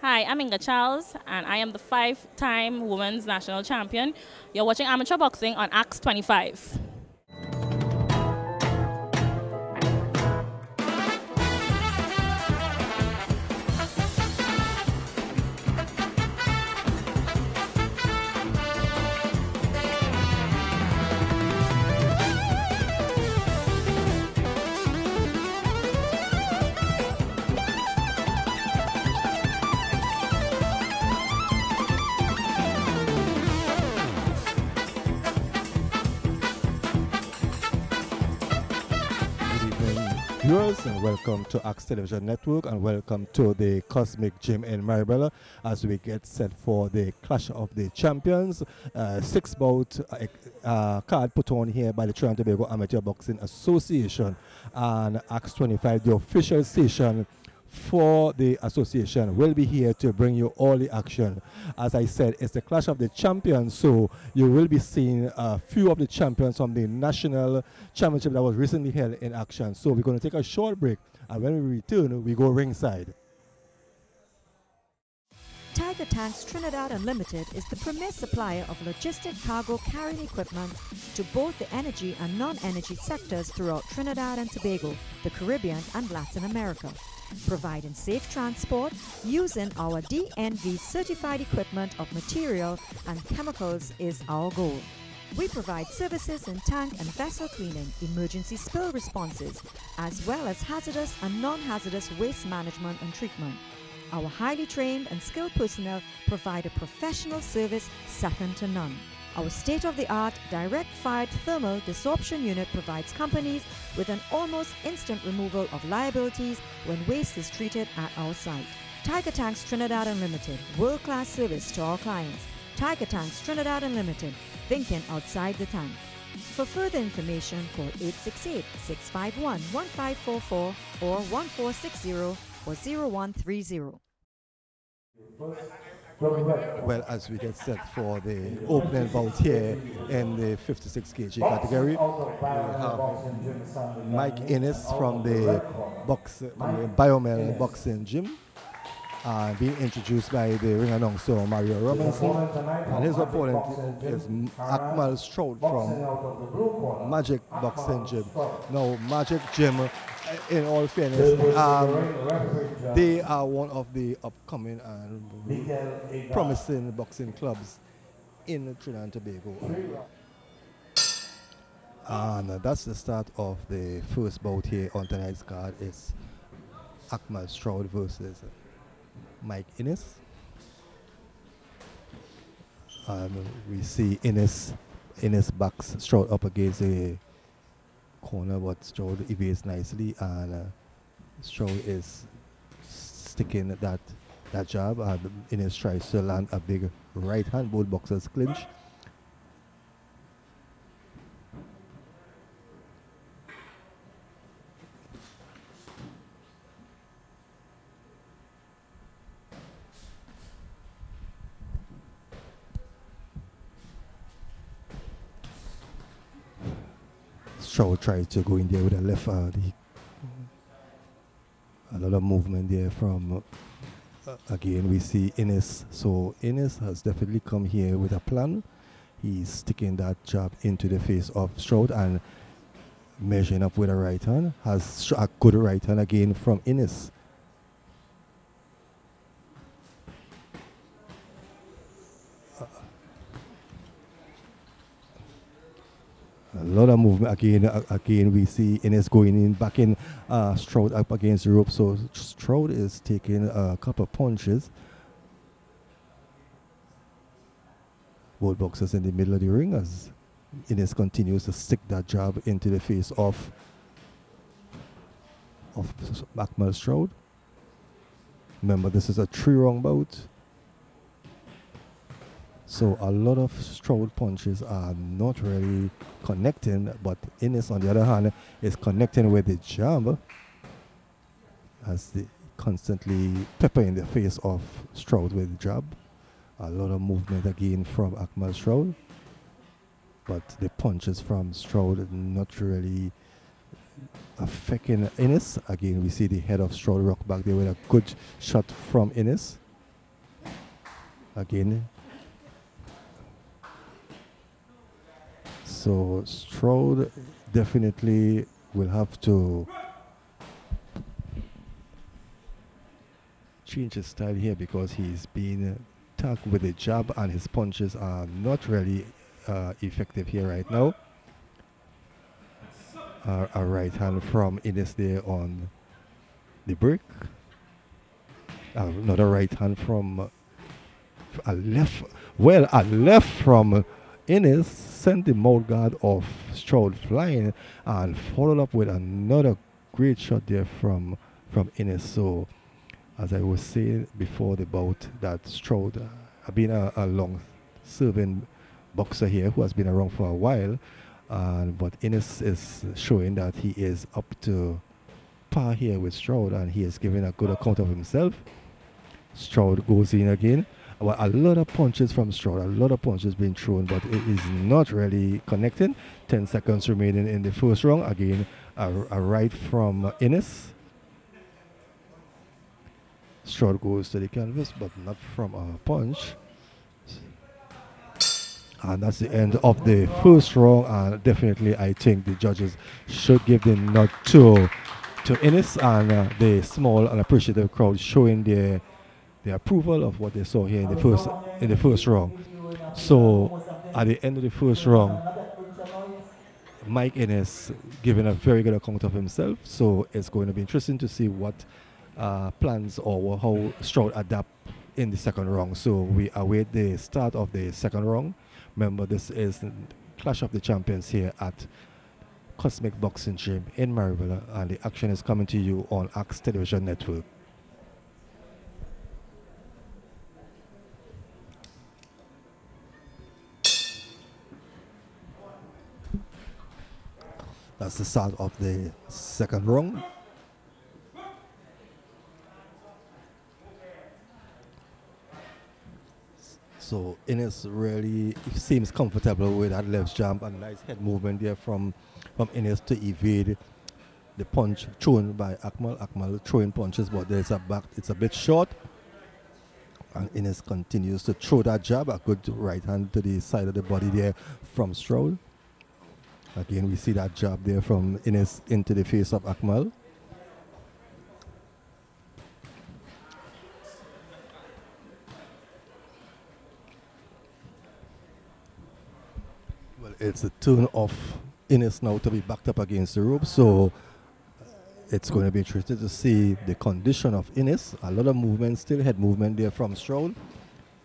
Hi, I'm Inga Charles, and I am the five-time Women's National Champion. You're watching Amateur Boxing on Axe 25. Good evening, viewers, and welcome to Axe Television Network, and welcome to the Cosmic Gym in Maribel as we get set for the Clash of the Champions. Six-bout card put on here by the Trinidad and Tobago Amateur Boxing Association, and Axe 25, the official station for the association, will be here to bring you all the action. As I said, it's the Clash of the Champions, so you will be seeing a few of the champions from the national championship that was recently held in action. So we're going to take a short break, and when we return, we go ringside. Tiger Tanks Trinidad Unlimited is the premier supplier of logistic cargo carrying equipment to both the energy and non-energy sectors throughout Trinidad and Tobago, the Caribbean and Latin America. Providing safe transport using our DNV certified equipment of material and chemicals is our goal. We provide services in tank and vessel cleaning, emergency spill responses, as well as hazardous and non-hazardous waste management and treatment. Our highly trained and skilled personnel provide a professional service second to none. Our state-of-the-art direct-fired thermal desorption unit provides companies with an almost instant removal of liabilities when waste is treated at our site. Tiger Tanks Trinidad Unlimited, world-class service to our clients. Tiger Tanks Trinidad Unlimited, thinking outside the tank. For further information, call 868-651-1544 or 1460 or 0130. Well, as we get set for the opening bout here in the 56 kg category, we have Mike Innes from the Biomel Boxing Gym, being introduced by the ring announcer Mario Robinson, and his opponent is Akmal Stout from Magic Boxing Gym. Now, Magic Gym, in all fairness, they are one of the upcoming and promising boxing clubs in Trinidad and Tobago. And that's the start of the first bout here on tonight's card. It's Akmal Stout versus Mike Innes. We see Innes backs Stout up against the corner, but Stout evades nicely, and Stout is sticking that jab, and Innes tries to land a big right hand. Both boxers clinch. Stout tries to go in there with a left. A lot of movement there from, again, we see Innes. So Innes has definitely come here with a plan. He's sticking that jab into the face of Stout and measuring up with a right hand. Has a good right hand again from Innes. A lot of movement again. We see Innes going in, back in Stout up against the rope. So Stout is taking a couple of punches. Both boxers in the middle of the ring as Innes continues to stick that jab into the face of Akmal Stout. Remember, this is a 3-round bout. So a lot of Stout punches are not really connecting, but Innes, on the other hand, is connecting with the jab as they constantly pepper in the face of Stout with the jab. A lot of movement again from Akmal Stout, but the punches from Stout not really affecting Innes. Again, we see the head of Stout rock back there with a good shot from Innes. again. So Stroud definitely will have to change his style here because he's been tagged with a jab and his punches are not really effective here right now. A right hand from Innes there on the break. Another right hand from a left. Well, a left from Innes sent the mouth guard of Stroud flying and followed up with another great shot there from Innes. So, as I was saying before the bout, that Stroud has been a long-serving boxer here who has been around for a while. But Innes is showing that he is up to par here with Stroud and he is giving a good account of himself. Stroud goes in again. Well, a lot of punches from Stroud, a lot of punches being thrown, but it is not really connecting. 10 seconds remaining in the first round. Again, a right from Innes. Stroud goes to the canvas, but not from a punch. And that's the end of the first round. And definitely, I think the judges should give the nod to Innes and the small and appreciative crowd showing their approval of what they saw here in the first round. So at the end of the first round, Mike Innes giving a very good account of himself. So it's going to be interesting to see what plans or how Stroud adapt in the second round. So we await the start of the second round. Remember, this is Clash of the Champions here at Cosmic Boxing Gym in Maribel, and the action is coming to you on Axe Television Network. That's the start of the second round. So Innes really seems comfortable with that left jump and nice head movement there from Innes to evade the punch thrown by Akmal. Akmal throwing punches, but there's a back, it's a bit short. And Innes continues to throw that jab, a good right hand to the side of the body there from Stroud. Again, we see that jab there from Innes into the face of Akmal. Well, it's the turn of Innes now to be backed up against the rope, so it's going to be interesting to see the condition of Innes. A lot of movement, still head movement there from Stroud,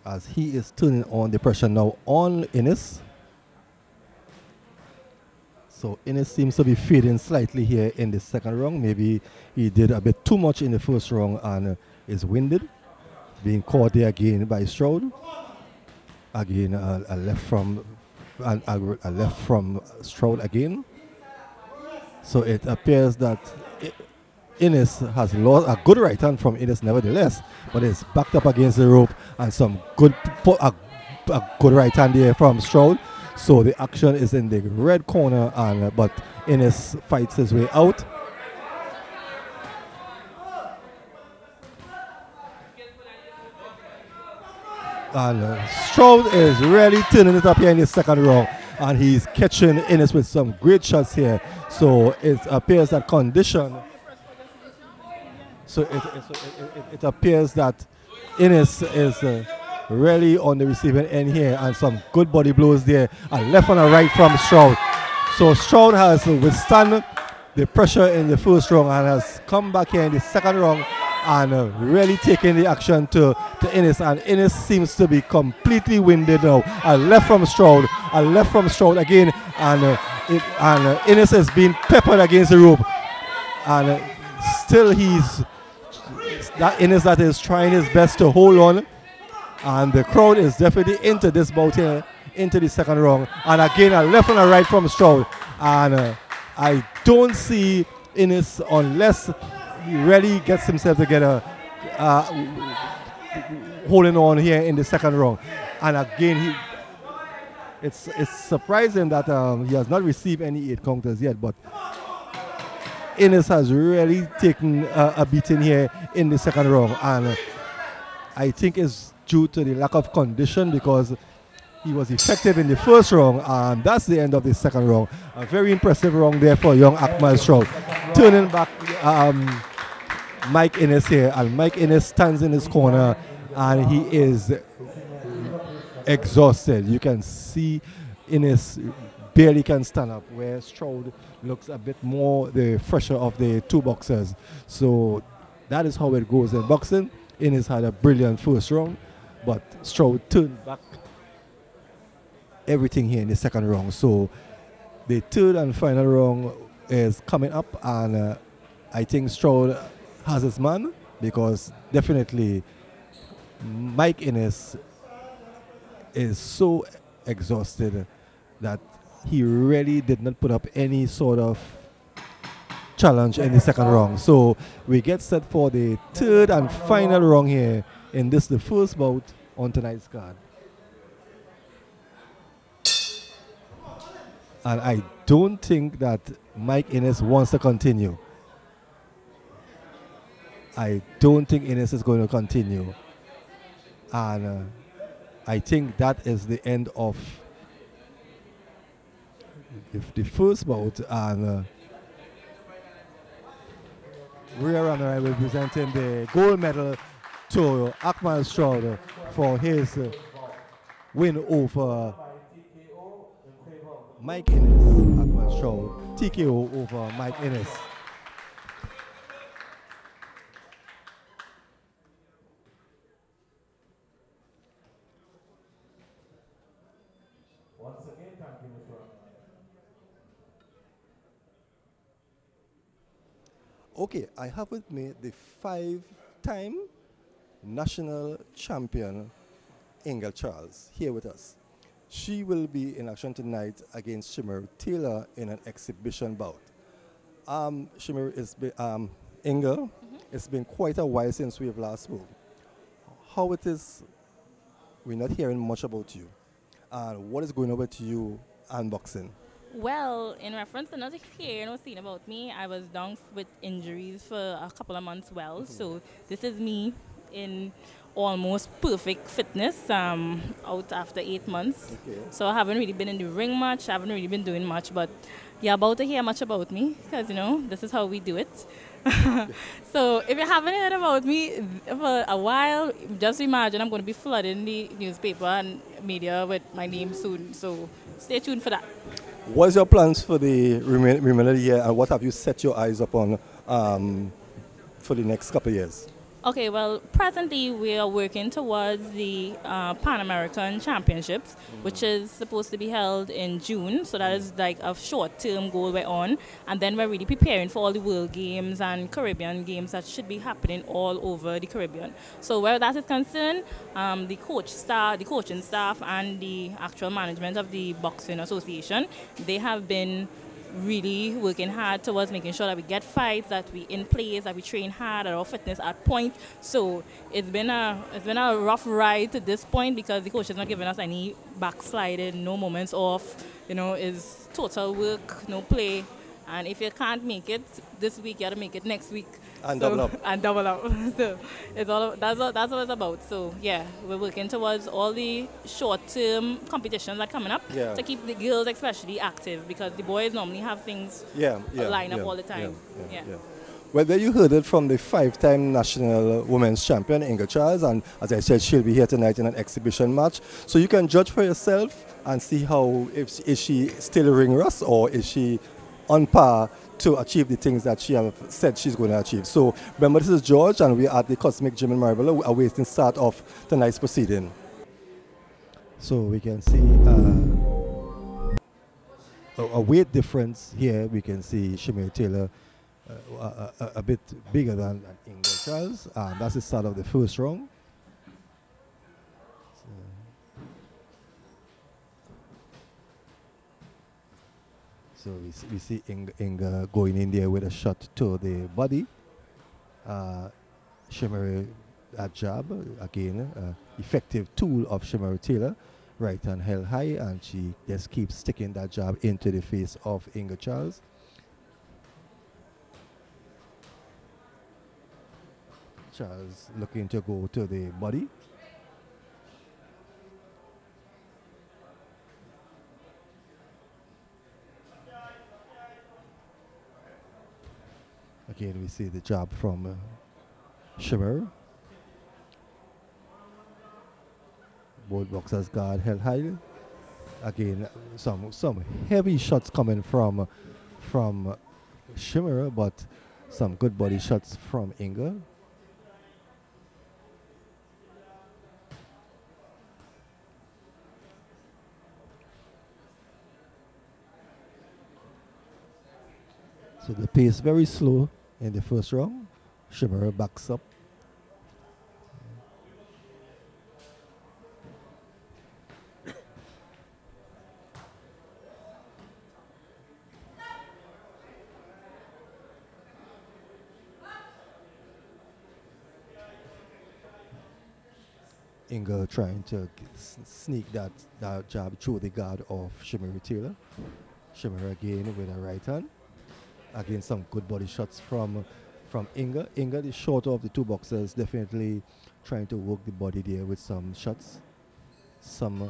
as he is turning on the pressure now on Innes. So Innes seems to be fading slightly here in the second round. Maybe he did a bit too much in the first round and is winded. Being caught there again by Stroud. Again, a left from Stroud again. So it appears that Innes has lost a good right hand from Innes nevertheless, but it's backed up against the rope and some good a good right hand there from Stroud. So the action is in the red corner, and but Innes fights his way out. And Stroud is really turning it up here in the second round, and he's catching Innes with some great shots here. So it appears that condition. So it appears that Innes is really on the receiving end here, and some good body blows there, and left and a right from Stroud. So Stroud has withstood the pressure in the first round and has come back here in the second round and really taking the action to Innes, and Innes seems to be completely winded now. A left from Stroud again, and Innes has been peppered against the rope, and still he's that Innes that is trying his best to hold on. And the crowd is definitely into this bout here, into the second round. And again, a left and a right from Stroud. And I don't see Innes unless he really gets himself together, holding on here in the second round. And again, it's surprising that he has not received any 8 counters yet, but Innes has really taken a beating here in the second round. And I think it's due to the lack of condition because he was effective in the first round, and that's the end of the second round. A very impressive round there for young Akmal Stroud. Turning back Mike Innes here, and Mike Innes stands in his corner and he is exhausted. You can see Innes barely can stand up, where Stroud looks a bit more the fresher of the two boxers. So that is how it goes in boxing. Innes had a brilliant first round, but Stroud turned back everything here in the second round. So the third and final round is coming up, and I think Stroud has his man, because definitely Mike Innes is so exhausted that he really did not put up any sort of challenge in the second round. So we get set for the third and final round here in this, the first bout on tonight's card. And I don't think that Mike Innes wants to continue. I don't think Innes is going to continue. And I think that is the end of the first bout. And Rear and I will be presenting the gold medal to Akmal Stroud for his win over Mike Innes. Akmal Stroud, TKO over Mike Innes. Once again, thank you, Mr. Okay, I have with me the 5-time national champion, Inga Charles, here with us. She will be in action tonight against Shimmer Taylor in an exhibition bout. Shimmer, Inga, it's been quite a while since we've last spoke. How it is, we're not hearing much about you. And what is going on with you and boxing? Well, in reference to not hearing or seeing about me, I was down with injuries for a couple of months. So this is me in almost perfect fitness out after 8 months. Okay. So I haven't really been in the ring much. I haven't really been doing much, but you're about to hear much about me because, you know, this is how we do it. So if you haven't heard about me for a while, just imagine I'm going to be flooding the newspaper and media with my name soon. So stay tuned for that. What's your plans for the remainder of the year, and what have you set your eyes upon for the next couple of years? Okay, well, presently we are working towards the Pan American Championships, which is supposed to be held in June. So that is like a short-term goal we're on. And then we're really preparing for all the World Games and Caribbean Games that should be happening all over the Caribbean. So where that is concerned, the coaching staff and the actual management of the Boxing Association, they have been really working hard towards making sure that we get fights, that we in place, that we train hard, that our fitness at point. So it's been a rough ride to this point because the coach is not giving us any backsliding, no moments off. You know, it's total work, no play. And if you can't make it this week, you got to make it next week. And double up. And double up. So it's that's what it's about. So yeah, we're working towards all the short-term competitions that are coming up to keep the girls especially active, because the boys normally have things line up all the time. Yeah. Well, there you heard it from the 5-time national women's champion, Inga Charles, and as I said, she'll be here tonight in an exhibition match. So you can judge for yourself and see how, is she still ring rust, or is she on par to achieve the things that she has said she's going to achieve. So remember, this is George, and we're at the Cosmic Gym in Maribel, awaiting start of tonight's proceeding. So we can see a weight difference here. We can see Shimmer Taylor a bit bigger than Inga Charles. That's the start of the first round. So we see Inga going in there with a shot to the body. Shimmer, a jab, again, effective tool of Shimmer Taylor. Right hand held high, and she just keeps sticking that jab into the face of Inga Charles. Charles looking to go to the body. Again, we see the jab from Shimmer. Both boxers guard held high. Again, some heavy shots coming from Shimmer, but some good body shots from Inga. So the pace very slow in the first round. Shimmer backs up. Inga trying to sneak that jab through the guard of Shimmer Taylor. Shimmer again with a right hand. Again, some good body shots from Inga. Inga, the shorter of the two boxers, definitely trying to work the body there with some shots. Some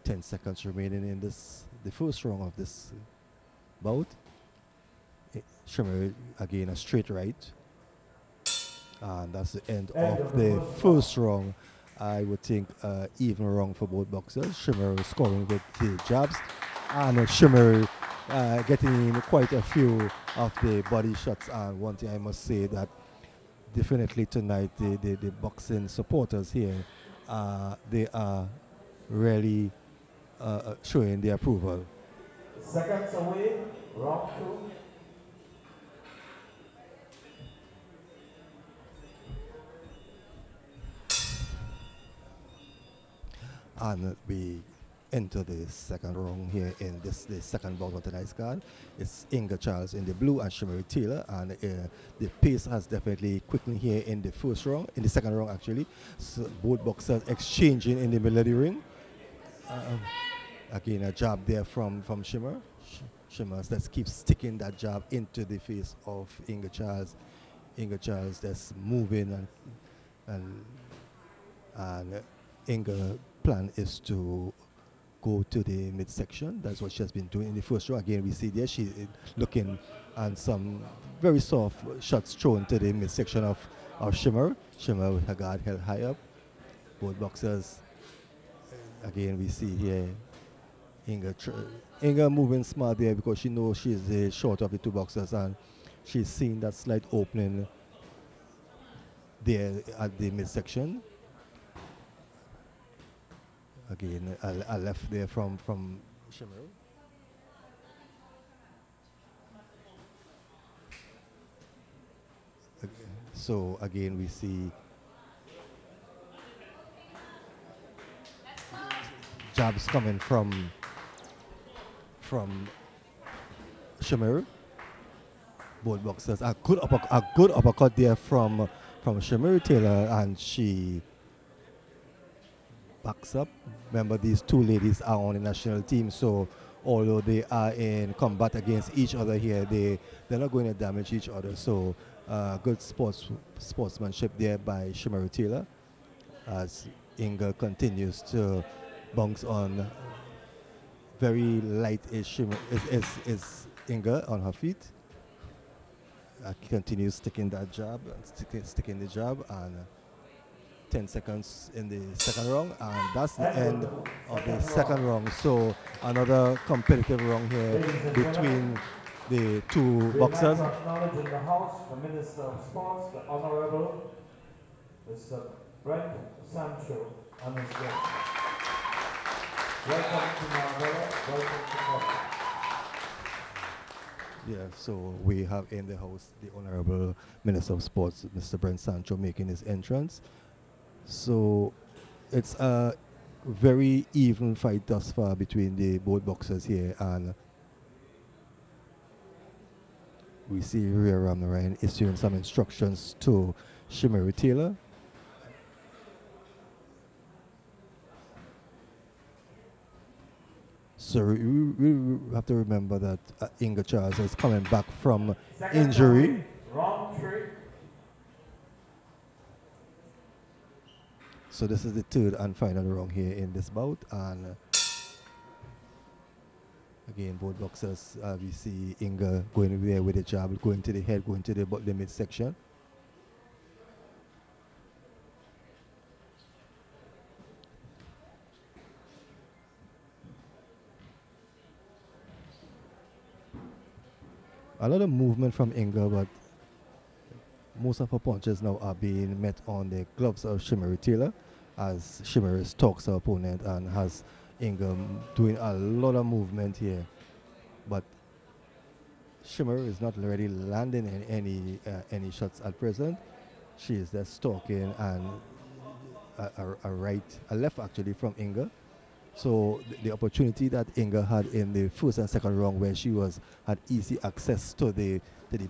10 seconds remaining in the first round of this bout. Shimmer again a straight right. And that's the end of the first round. I would think even round for both boxers. Shimmer scoring with the jabs, and Shimmer getting in quite a few of the body shots. And one thing I must say that definitely tonight the boxing supporters here, they are really showing their approval. Seconds away, round 2. And we enter the second round here in the second bout of tonight's card. It's Inga Charles in the blue and Shimmer Taylor, and the pace has definitely quickened here in the second round actually. So both boxers exchanging in the middle of the ring. Again, a jab there from Shimmer. Shimmer just keeps sticking that jab into the face of Inga Charles. Inga Charles just moving and Inga plan is to go to the midsection. That's what she has been doing in the first round. Again, we see there she looking and some very soft shots thrown to the midsection of Shimmer. Shimmer with her guard held high up. Both boxers. Again, we see here Inga moving smart there because she knows she's the short of the two boxers, and she's seen that slight opening there at the midsection. Again, a left there from Shimmer. So again, we see jabs coming from Shimmer. Both boxers a good uppercut there from Shimmer Taylor, and she backs up. Remember, these two ladies are on the national team, so although they are in combat against each other here, they're not going to damage each other. So good sportsmanship there by Shimmer Taylor as Inga continues to bounce on. Very light is Inga on her feet. Continues sticking that jab, sticking the jab, and 10 seconds in the second round, and that's the end of the second round. So another competitive round here between the two boxers. Acknowledge in the House the Minister of Sports, the Honorable Mr. Brent Sancho, and his guest. Welcome to Marvella, welcome to Marvella. Yeah, so we have in the house the Honorable Minister of Sports, Mr. Brent Sancho, making his entrance. So it's a very even fight thus far between the both boxers here, and we see Rhea Ramnarayan issuing some instructions to Shimmer Taylor. So we have to remember that Inga Charles is coming back from injury. Round 3. So this is the third and final round here in this bout, and Again, both boxers, we see Inga going there with a jab, going to the head, going to the midsection. A lot of movement from Inga, but most of her punches now are being met on the gloves of Shimmery Taylor, as Shimmery stalks her opponent and has Inga doing a lot of movement here. But Shimmer is not really landing in any shots at present. She is just stalking and a left actually from Inga. So the opportunity that Inga had in the first and second round, where she had easy access to the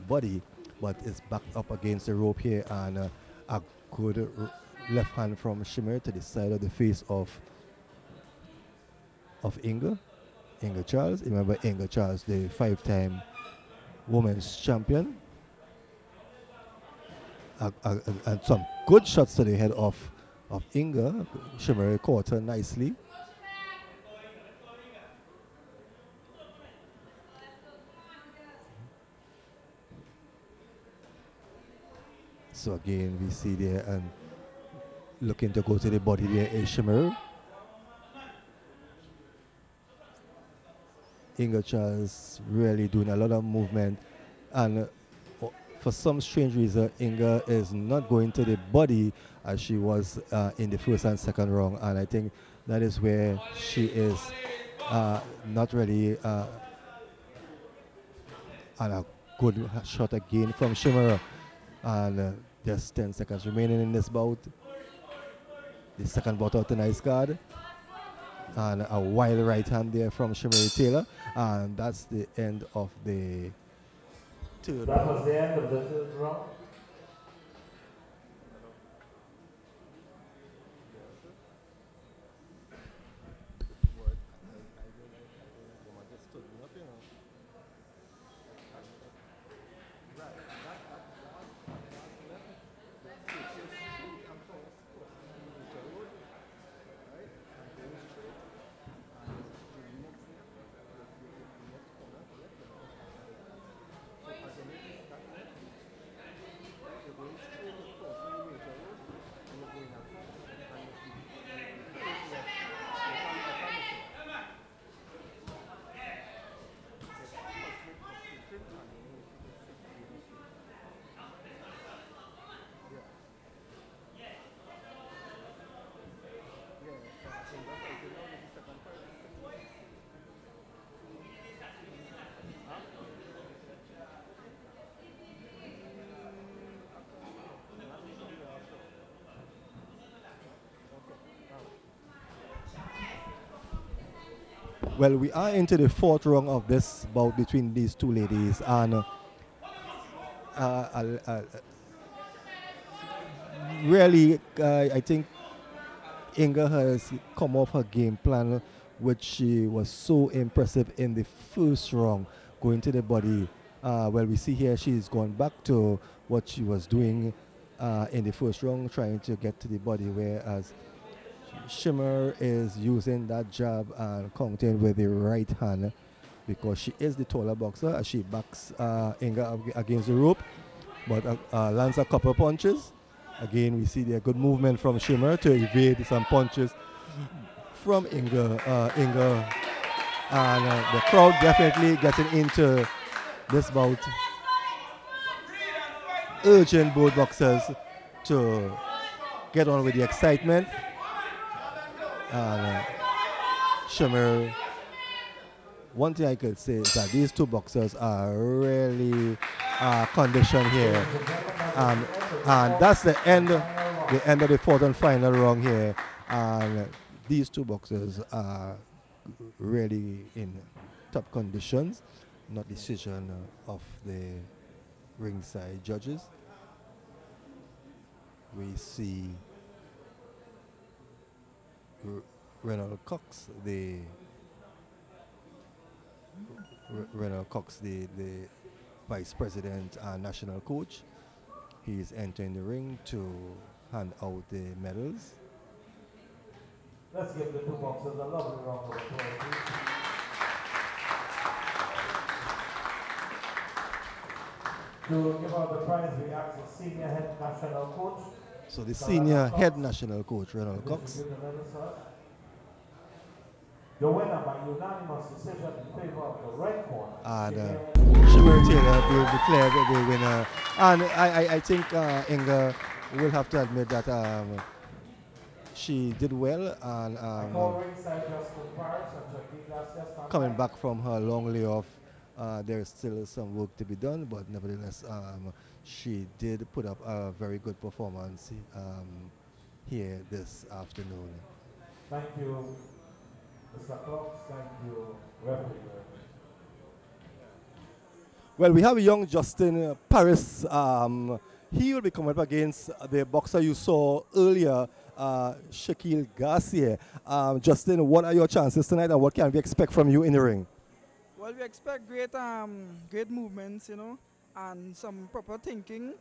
body, but is backed up against the rope here, and a good left hand from Shimmer to the side of the face of Inga Charles. Remember Inga Charles, the 5-time women's champion. And some good shots to the head of Inga. Shimmer caught her nicely. So again, we see there and looking to go to the body there is Shimmer. Inga Charles really doing a lot of movement, and for some strange reason, Inga is not going to the body as she was in the first and second round, and I think that is where she is not really. And a good shot again from Shimmer, and just 10 seconds remaining in this bout. The second bout of tonight's card. And a wild right hand there from Shimmery Taylor, and that's the end of the third round. That was the end of the third round. Well, we are into the fourth round of this bout between these two ladies, and really, I think Inga has come off her game plan, which she was so impressive in the first round, going to the body. Well, we see here she's gone back to what she was doing in the first round, trying to get to the body, whereas Shimmer is using that jab and counting with the right hand, because she is the taller boxer as she backs Inga against the rope, but lands a couple punches. Again, we see the good movement from Shimmer to evade some punches from Inga. And the crowd definitely getting into this bout, urging both boxers to get on with the excitement. And Shimmer, one thing I could say is that these two boxers are really conditioned here, and that's the end of the fourth and final round here. And these two boxers are really in top conditions. Not decision of the ringside judges. We see Renald Cox, the vice president and national coach. He is entering the ring to hand out the medals. Let's give the two boxers a lovely round of applause, please. To give out the prize, we ask the senior head national coach. So the senior head national coach, Ronald Cox. The winner by unanimous decision in favor of the red corner. And Gilbert will declare the winner. And I think Inga will have to admit that she did well, and coming back from her long layoff, there's still some work to be done, but nevertheless, she did put up a very good performance here this afternoon. Thank you, Mr. Cox. Thank you, referee. Well, we have young Justin Paris. He will be coming up against the boxer you saw earlier, Shaquille Garcia. Justin, what are your chances tonight, and what can we expect from you in the ring? Well, we expect great movements, you know, and some proper thinking,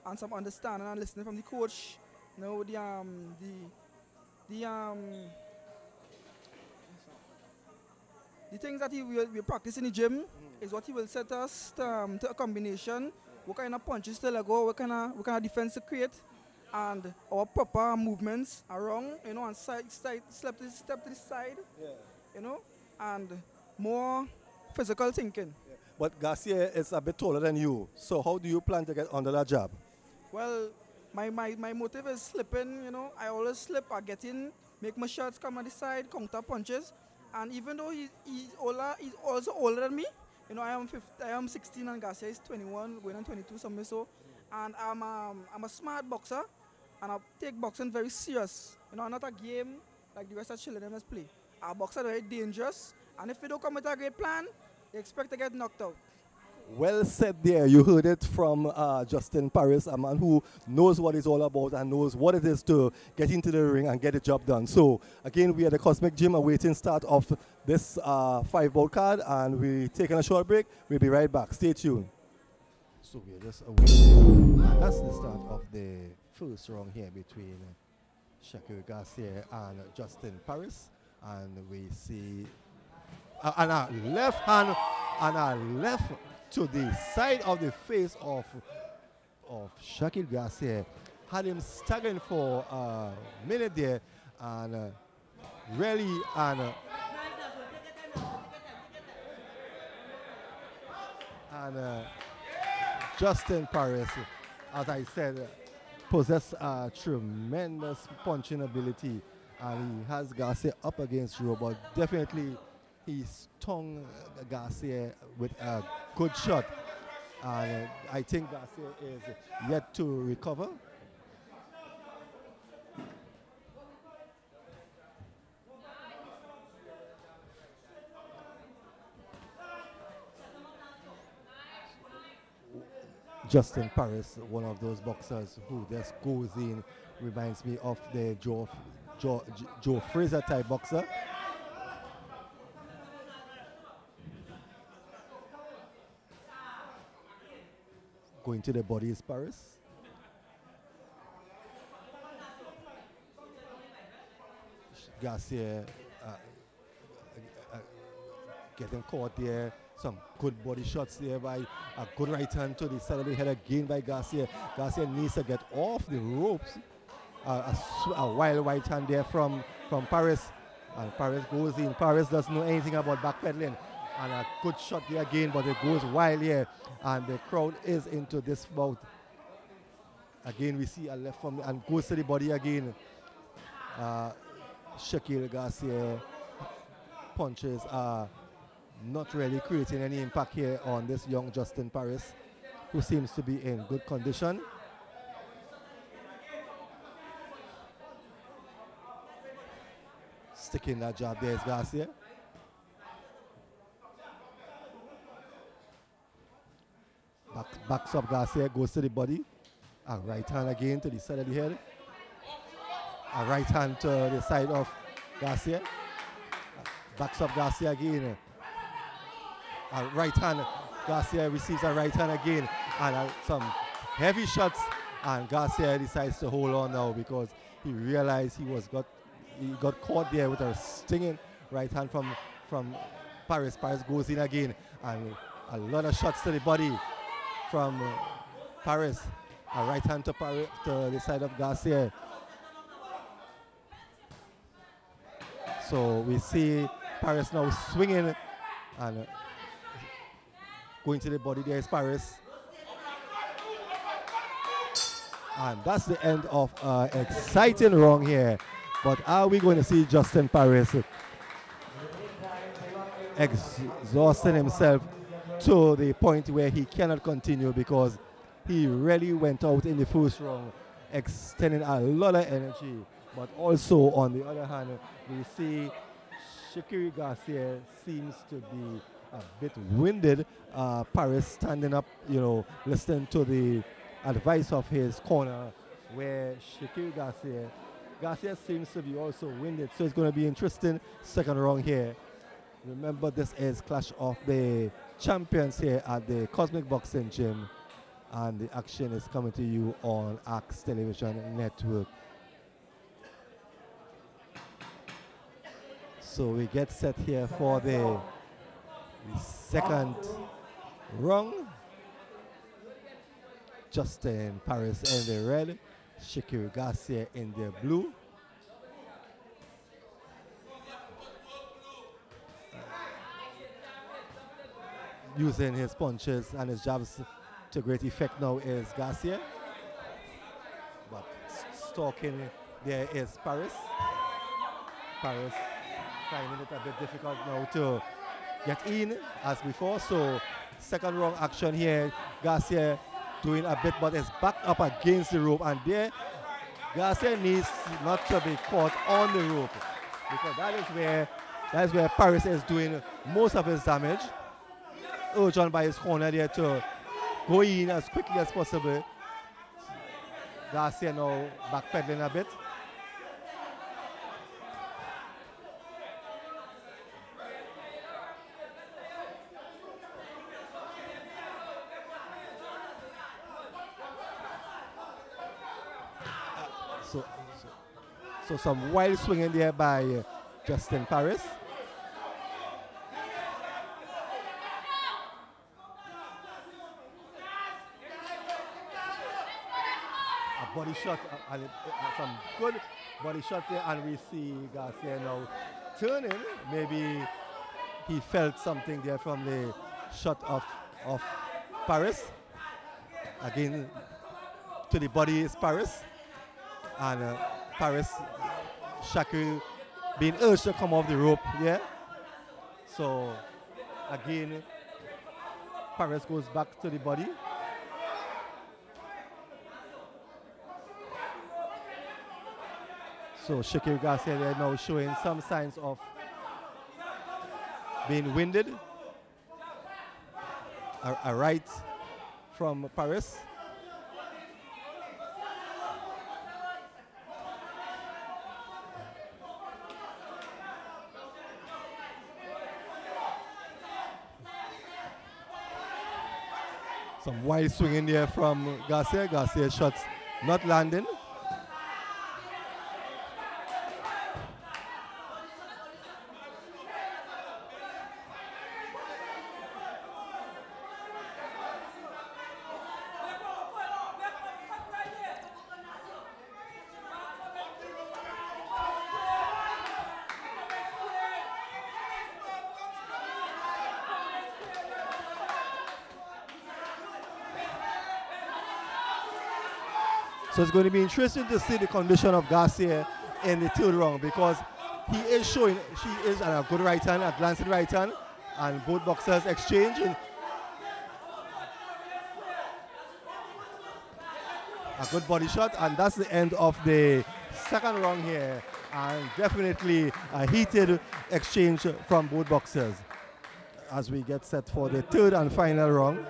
and some understanding and listening from the coach. You know, the things that we practice in the gym is what he will set us to a combination. What kind of punches to let go, what kind of defense to create, and our proper movements around, you know, and step to the side, yeah. You know, and more physical thinking. Yeah. But Garcia is a bit taller than you, so how do you plan to get under that jab? Well, my motive is slipping, you know. I always slip, I get in, make my shots come on the side, counter punches. And even though he's also older than me, you know, I am 16 and Garcia is 21, going on 22, something so. And I'm a smart boxer, and I take boxing very serious. You know, not a game like the rest of children play. Our boxers are very dangerous, and if we don't come with a great plan, they expect to get knocked out. Well said there. You heard it from Justin Paris, a man who knows what it's all about and knows what it is to get into the ring and get the job done. So, again, we are at the Cosmic Gym awaiting start of this 5-bout card, and we're taking a short break. We'll be right back. Stay tuned. So, we're just awaiting. That's the start of the first round here between Shaquille Garcia and Justin Paris. And we see and a left hand and a left to the side of the face of Shaquille Garcia. Had him staggering for a minute there, and really, and Justin Paris, as I said, possesses a tremendous punching ability, and he has Garcia up against you, but definitely he stung Garcia with a good shot, and I think Garcia is yet to recover. Justin Paris, one of those boxers who just goes in, reminds me of the Joe Frazier type boxer. Going to the body is Paris. Garcia getting caught there. Some good body shots there by a good right hand to the side of the head again by Garcia. Garcia needs to get off the ropes. A wild right hand there from Paris. And Paris goes in. Paris doesn't know anything about backpedaling. And a good shot there again, but it goes wild here. And the crowd is into this bout. Again, we see a left from and goes to the body again. Shaquille Garcia punches are not really creating any impact here on this young Justin Paris, who seems to be in good condition. Sticking that jab there is Garcia. Backs up Garcia, goes to the body. A right hand again to the side of the head. A right hand to the side of Garcia. Backs up Garcia again. A right hand. Garcia receives a right hand again. And some heavy shots. And Garcia decides to hold on now because he realized he got caught there with a stinging right hand from Paris. Paris goes in again. And a lot of shots to the body from Paris. A right hand to Paris to the side of Garcia. So we see Paris now swinging and going to the body. There is Paris. And that's the end of an exciting round here. But are we going to see Justin Paris exhausting himself to the point where he cannot continue, because he really went out in the first round, extending a lot of energy. But also, on the other hand, we see Shakiri Garcia seems to be a bit winded. Paris standing up, you know, listening to the advice of his corner, where Shakiri Garcia seems to be also winded. So it's going to be interesting second round here. Remember, this is Clash of the Champions here at the Cosmic Boxing Gym, and the action is coming to you on Axe Television Network. So we get set here for the second round. Justin Paris in the red, Shakiri Garcia in the blue. Using his punches and his jabs to great effect now is Garcia. But stalking there is Paris. Paris finding it a bit difficult now to get in as before. So second round action here. Garcia doing a bit, but is backed up against the rope. And there, Garcia needs not to be caught on the rope, because that is where Paris is doing most of his damage. Urged on by his corner there to go in as quickly as possible. Garcia now backpedaling a bit. So some wild swinging there by Justin Paris. A body shot, and some good body shot there, and we see Garcia now turning. Maybe he felt something there from the shot of Paris. Again, to the body is Paris. And Paris, Shakiri being urged to come off the rope, yeah. So again, Paris goes back to the body. So Shakiri Garcia there now showing some signs of being winded. A right from Paris. Some wide swing in there from Garcia. Garcia shots not landing. So it's going to be interesting to see the condition of Garcia in the third round, because he is showing, she is a good right hand, a glancing right hand, and both boxers exchanging a good body shot, and that's the end of the second round here, and definitely a heated exchange from both boxers as we get set for the third and final round.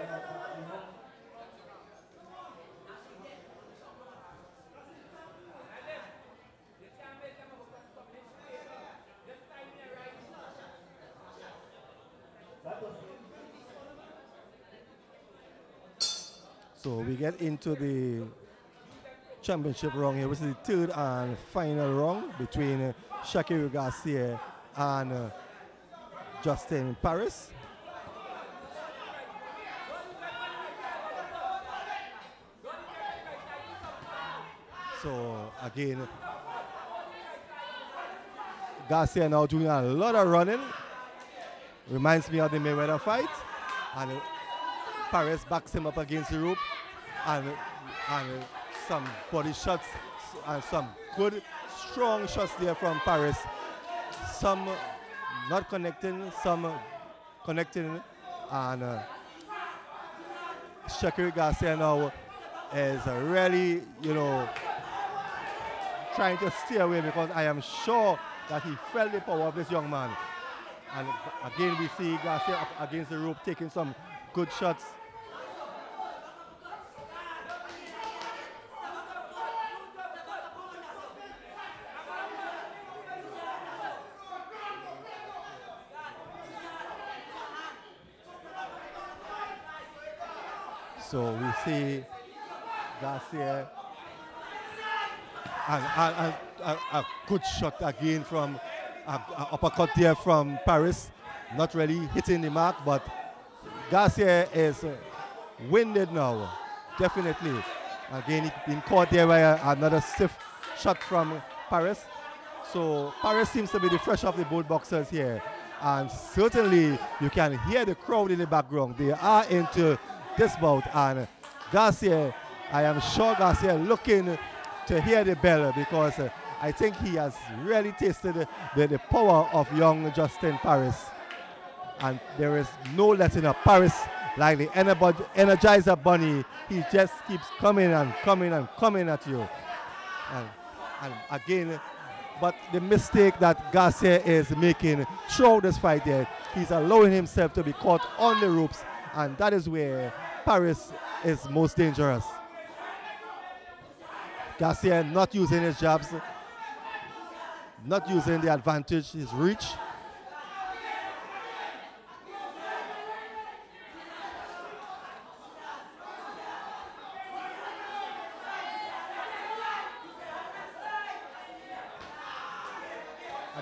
So we get into the championship round here, which is the third and final round between Shakiri Garcia and Justin Paris. So again, Garcia now doing a lot of running. Reminds me of the Mayweather fight. And Paris backs him up against the rope. And some body shots and some good, strong shots there from Paris. Some not connecting, some connecting. And Shakiri Garcia now is really, trying to stay away, because I am sure that he felt the power of this young man. And again, we see Garcia up against the rope taking some good shots. So we see Garcia and a good shot again from a uppercut there from Paris. Not really hitting the mark, but Garcia is winded now, definitely. Again, he's been caught there by another stiff shot from Paris. So Paris seems to be the fresh of the both boxers here. And certainly you can hear the crowd in the background. They are into this bout, and Garcia, I am sure Garcia looking to hear the bell, because I think he has really tasted the power of young Justin Paris. And there is no letting up. Paris, like the Energizer Bunny, he just keeps coming and coming and coming at you. And again, but the mistake that Garcia is making throughout this fight there, he's allowing himself to be caught on the ropes, and that is where Paris is most dangerous. Garcia not using his jabs, not using the advantage, his reach.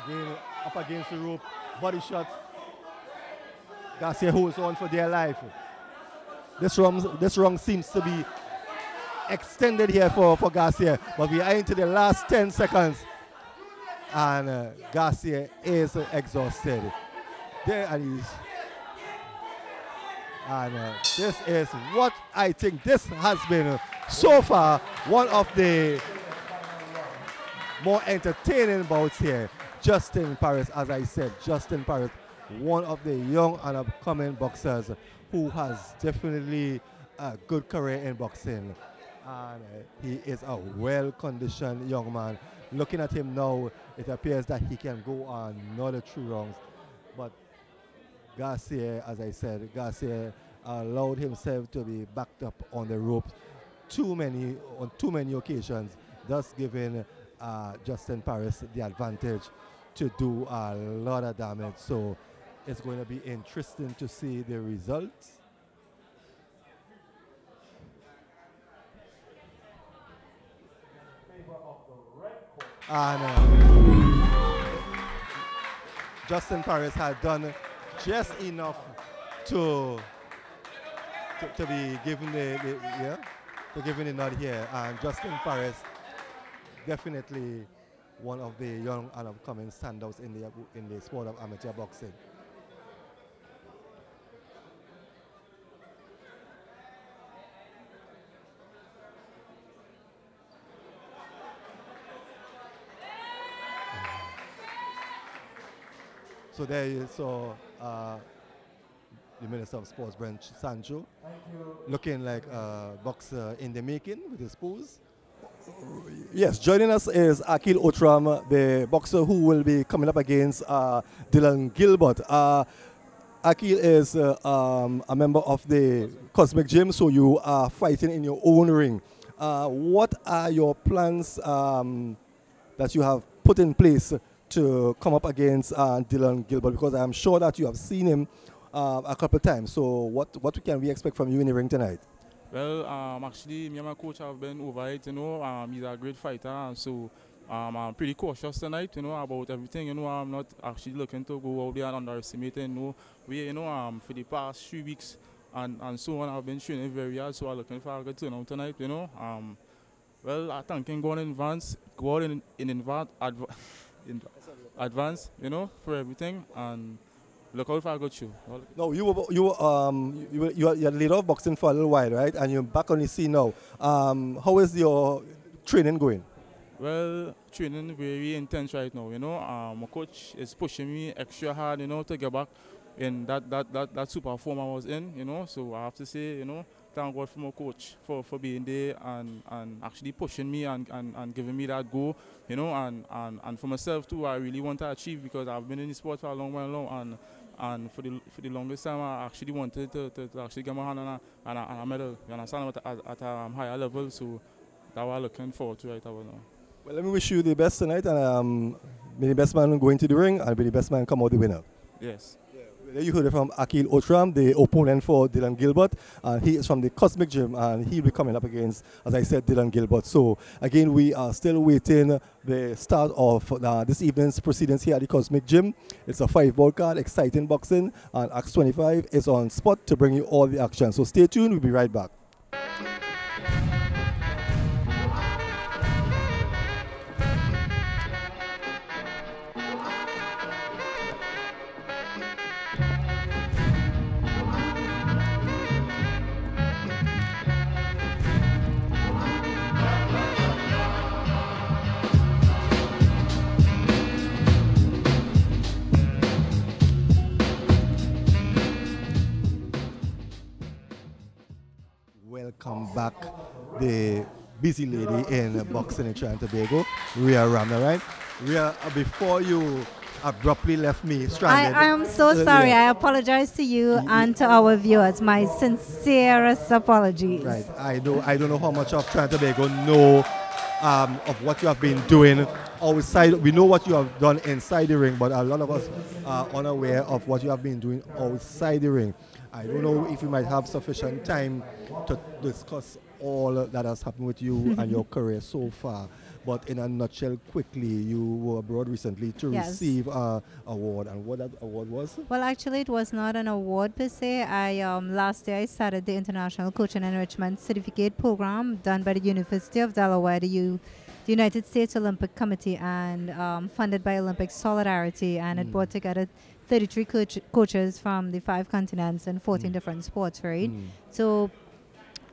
Again, up against the rope, body shot. Garcia holds on for dear life. This round seems to be extended here for Garcia, but we are into the last 10 seconds, and Garcia is exhausted. There and he's, and this is what I think this has been so far one of the more entertaining bouts here. Justin Paris, as I said, Justin Paris, one of the young and upcoming boxers who has definitely a good career in boxing. And he is a well-conditioned young man. Looking at him now, it appears that he can go on another 3 rounds. But Garcia, as I said, Garcia allowed himself to be backed up on the ropes on too many occasions, thus giving Justin Paris the advantage to do a lot of damage. So it's going to be interesting to see the results. And Justin Paris had done just enough to be given the nod here, and Justin Paris definitely one of the young and upcoming standouts in the sport of amateur boxing. So there you saw the Minister of Sports, Brent Sancho, looking like a boxer in the making with his pose. Yes, joining us is Akil Otam, the boxer who will be coming up against Dylan Gilbert. Akil is a member of the Cosmic Gym, so you are fighting in your own ring. What are your plans that you have put in place to come up against Dylan Gilbert? Because I'm sure that you have seen him a couple of times. So what can we expect from you in the ring tonight? Well, actually, me and my coach have been over it, you know. He's a great fighter, and so I'm pretty cautious tonight, you know, about everything. You know, I'm not actually looking to go out there and underestimate it. For the past 3 weeks and so on, I've been training very hard, so I'm looking for a good turnout tonight, you know. Well, I think can go on in advance, go out in in advance, for everything, and look out for a good show. No, you had laid off boxing for a little while, right? And you're back on the scene now. How is your training going? Well, training very intense right now. My coach is pushing me extra hard, to get back in that super form I was in. So I have to say, thank God for my coach for being there and actually pushing me and giving me that go, and for myself too. I really want to achieve because I've been in the sport for a long while now, and for the longest time I actually wanted to actually get my hand on a medal. You understand, at a higher level. So that's what I'm looking forward to right now. Well, let me wish you the best tonight, and may the best man go into the ring, and may the best man come out the winner. Yes. There you heard it from Akil Otam, the opponent for Dylan Gilbert. He is from the Cosmic Gym, and he'll be coming up against, as I said, Dylan Gilbert. So, again, we are still waiting the start of this evening's proceedings here at the Cosmic Gym. It's a 5-bout card, exciting boxing, and Axe 25 is on spot to bring you all the action. So stay tuned, we'll be right back. Welcome back, the busy lady in boxing in Trinidad and Tobago, Rhea Ramna, right? Rhea, before you abruptly left me stranded. I am so sorry. I apologize to you and to our viewers. My sincerest apologies. Right. I don't know how much of Trinidad and Tobago know of what you have been doing outside. We know what you have done inside the ring, but a lot of us are unaware of what you have been doing outside the ring. I don't know if you might have sufficient time to discuss all that has happened with you and your career so far. But in a nutshell, quickly, you were abroad recently to receive an award. And what that award was? Well, actually, it was not an award per se. Last year I started the International Coaching Enrichment Certificate Program done by the University of Delaware, the United States Olympic Committee, and funded by Olympic Solidarity. And it brought together 33 coaches from the 5 continents and 14 different sports, right? So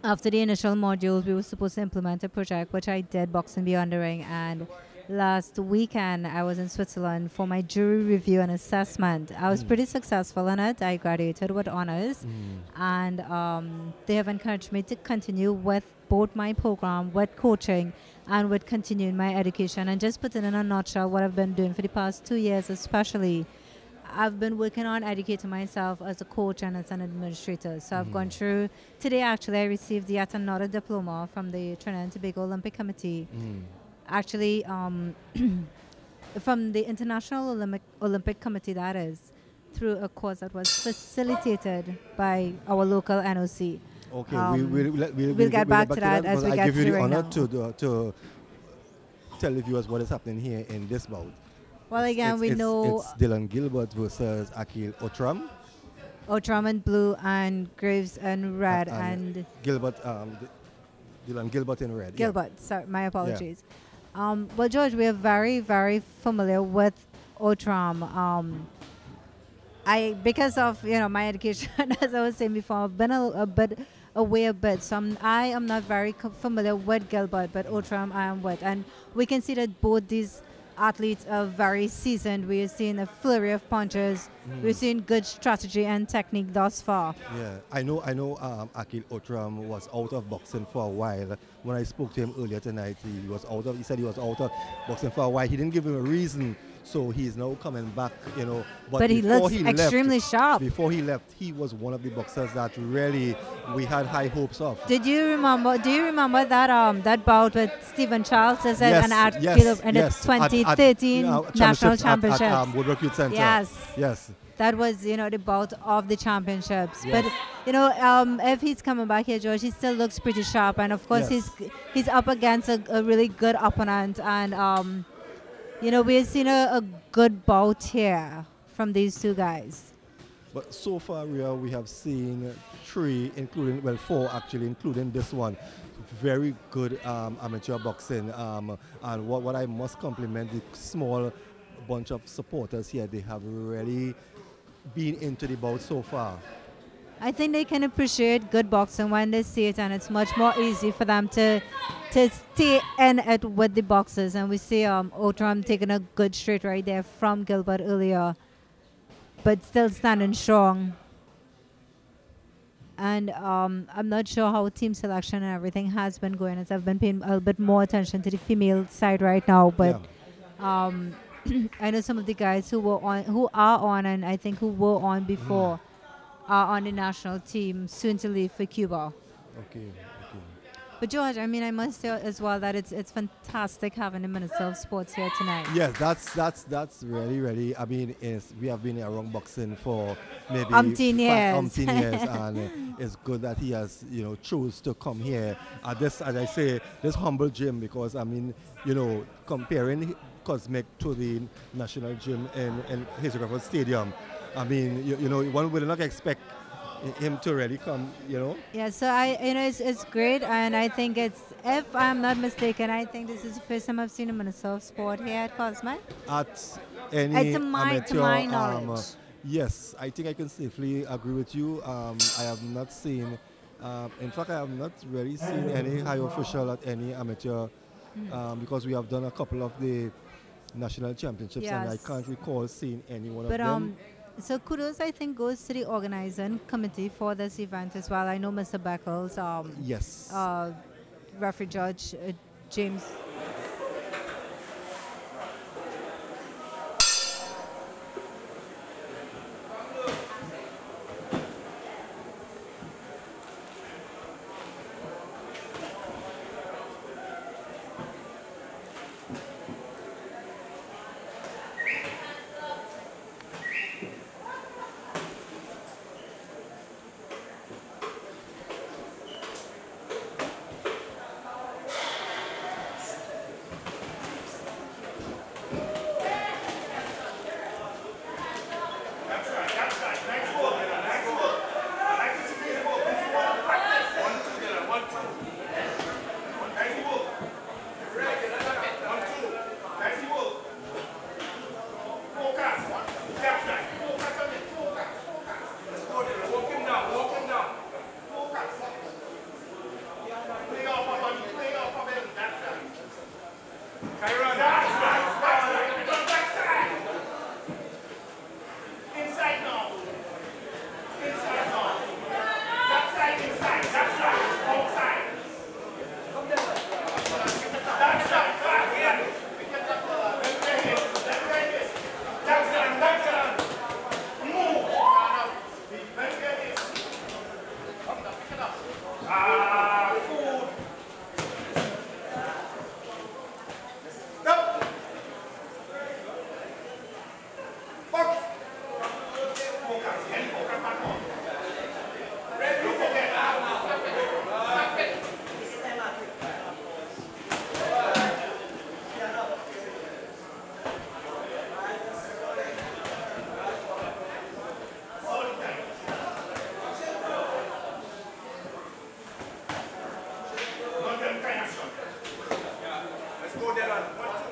after the initial modules, we were supposed to implement a project, which I did, Boxing Beyond the Ring. And last weekend, I was in Switzerland for my jury review and assessment. I was pretty successful in it. I graduated with honors. And they have encouraged me to continue with both my program, with coaching, and with continuing my education. And just putting in a nutshell what I've been doing for the past 2 years especially, I've been working on educating myself as a coach and as an administrator. So I've gone through, today actually I received yet another diploma from the Trinidad and Tobago Olympic Committee. Actually, from the International Olympic Committee, that is, through a course that was facilitated by our local NOC. Okay, we'll get back to that as we get through. I give you the honor to tell the viewers what is happening here in this bout. Well, again, we know it's Dylan Gilbert versus Akil Otam. Otam in blue and Graves in red, and Gilbert, Dylan Gilbert in red. Gilbert, sorry, my apologies. Well, George, we are very, very familiar with Otam. Because of my education, as I was saying before, I've been a bit away a bit, so I am not very familiar with Gilbert, but Otam I am with, and we can see that both these athletes are very seasoned. We are seeing a flurry of punches. We're seeing good strategy and technique thus far. Yeah, I know. Akil Otam was out of boxing for a while. When I spoke to him earlier tonight, he said he was out of boxing for a while. He didn't give him a reason. So he's now coming back, But he looks extremely sharp. Before he left, he was one of the boxers that really we had high hopes of. Do you remember that that bout with Stephen Charles in the 2013 national championships at Woodbrook Youth Center? Yes. That was, the bout of the championships. Yes. But if he's coming back here, George, he still looks pretty sharp, and of course he's up against a really good opponent, and we've seen a good bout here from these two guys. But so far, Rhea, we have seen 4 actually, including this one. very good amateur boxing. And what I must compliment the small bunch of supporters here. They have really been into the bout so far. I think they can appreciate good boxing when they see it, and it's much more easy for them to stay in it with the boxers. And we see Otam taking a good straight right there from Gilbert earlier, but still standing strong. And I'm not sure how team selection and everything has been going, as I've been paying a little bit more attention to the female side right now. But I know some of the guys who are on, and I think who were on before, are on the national team, soon to leave for Cuba. Okay. But George, I mean, I must say as well that it's fantastic having the Minister of Sports here tonight. Yes, that's really. I mean, we have been around boxing for maybe umpteen years, and it's good that he has chose to come here at this, as I say, this humble gym, because I mean, comparing Cosmic to the national gym in Hazelgrove Stadium, I mean, one would not expect him to really come, Yeah, so it's great, and I think it's, if I'm not mistaken, I think this is the first time I've seen a Minister of Sport here at Cosmic. At any to my knowledge. Yes, I think I can safely agree with you. I have not seen, in fact, I have not really seen any high official at any amateur, because we have done a couple of the national championships, and I can't recall seeing any one of them. So kudos, I think, goes to the organizing committee for this event as well. I know Mr. Beckles, yes, referee judge James.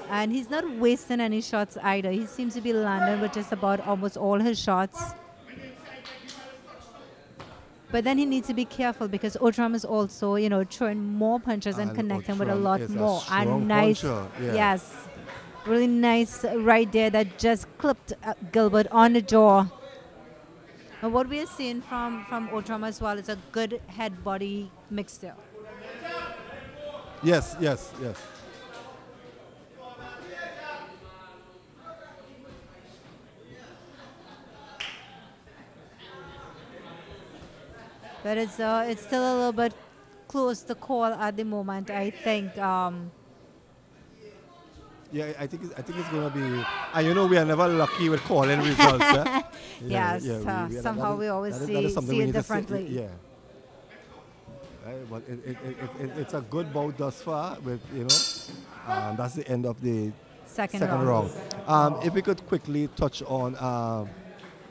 And he's not wasting any shots either. He seems to be landing with just about almost all his shots. But then he needs to be careful because Otam is also, throwing more punches and connecting with a lot more. And nice, yes, really nice right there that just clipped Gilbert on the jaw. And what we are seeing from Otam as well is a good head-body mixture. Yes. But it's still a little bit close to call at the moment, I think. Yeah, I think it's going to be. And we are never lucky with calling results. Yes, somehow we always see it differently. Yeah. But it's a good bout thus far. With and that's the end of the second round. If we could quickly touch on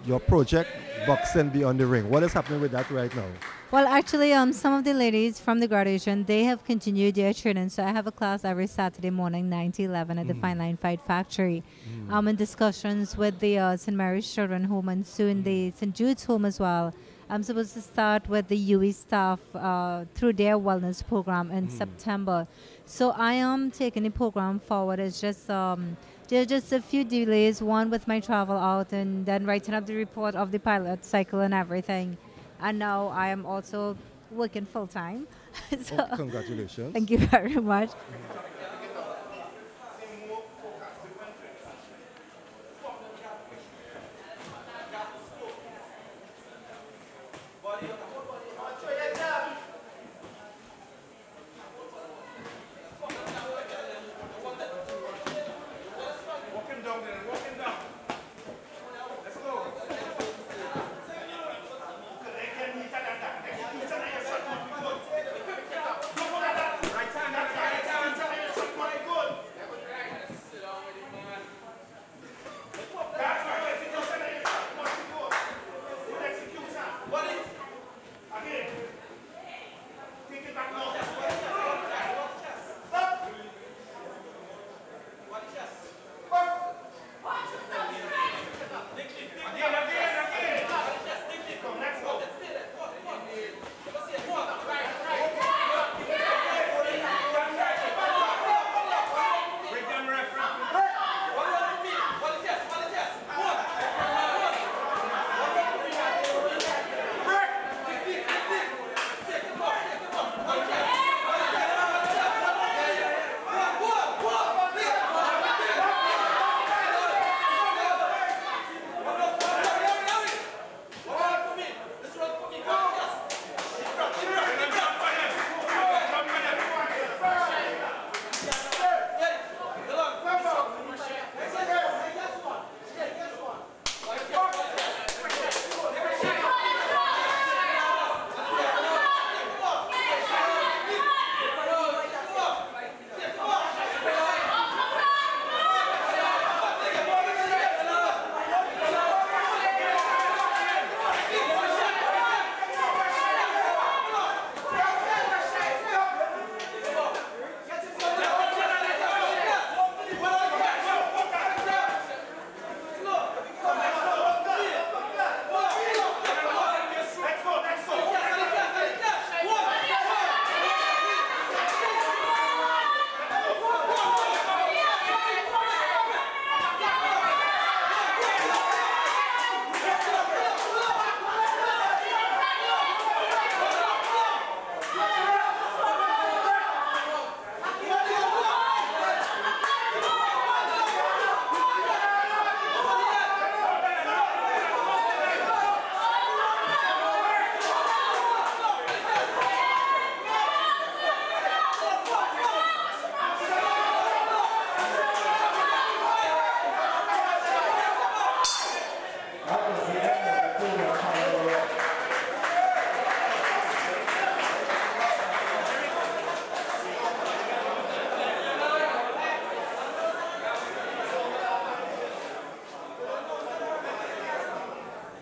your project, Boxing Beyond the Ring. What is happening with that right now? Well, actually, some of the ladies from the graduation, they have continued their training. So I have a class every Saturday morning, 9 to 11 at the Fine Line Fight Factory. In discussions with the St. Mary's Children's Home and soon the St. Jude's Home as well. I'm supposed to start with the UE staff through their wellness program in September. So I am taking the program forward. It's just there are just a few delays, one with my travel out and then writing up the report of the pilot cycle and everything. And now I am also working full time. So Congratulations. thank you very much.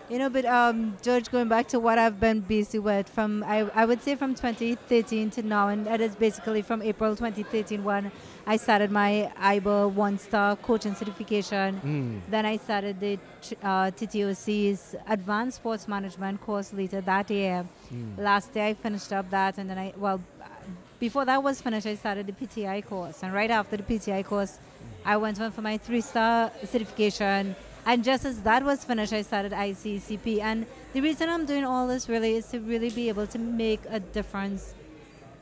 You know, but George, going back to what I've been busy with from, I would say from 2013 to now, and that is basically from April 2013 when I started my IBA one-star coaching certification. Then I started the TTOC's Advanced Sports Management course later that year. Last year I finished up that, and then before that was finished, I started the PTI course. And right after the PTI course, I went on for my 3-star certification. And just as that was finished, I started ICCP. And the reason I'm doing all this really is to really be able to make a difference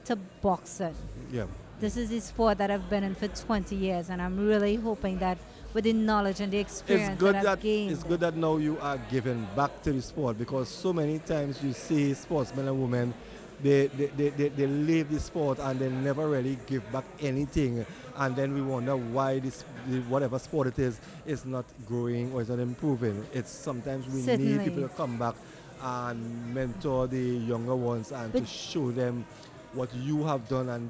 to boxing. Yeah. This is a sport that I've been in for 20 years, and I'm really hoping that with the knowledge and the experience that I've gained. It's good that now you are giving back to the sport, because so many times you see sportsmen and women, they leave the sport and they never really give back anything, and then we wonder why whatever sport it is not growing or is not improving. It's sometimes we need people to come back and mentor the younger ones and to show them what you have done, and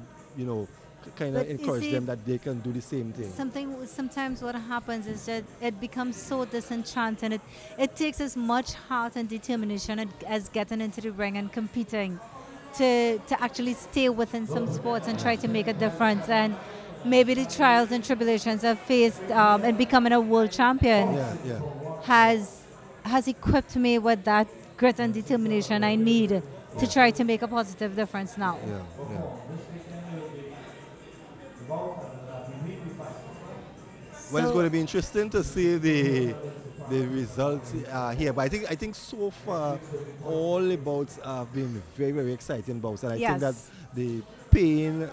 kind But of you encourage see, them that they can do the same thing. Sometimes what happens is that it becomes so disenchanting. It takes as much heart and determination as getting into the ring and competing to actually stay within some sports and try to make a difference. And maybe the trials and tribulations I've faced in becoming a world champion Yeah, yeah. has equipped me with that grit and determination I need to try to make a positive difference now. Yeah, yeah. Well, it's So going to be interesting to see the results here. But I think so far all the bouts have been very, very exciting bouts, and I think that yes, the paying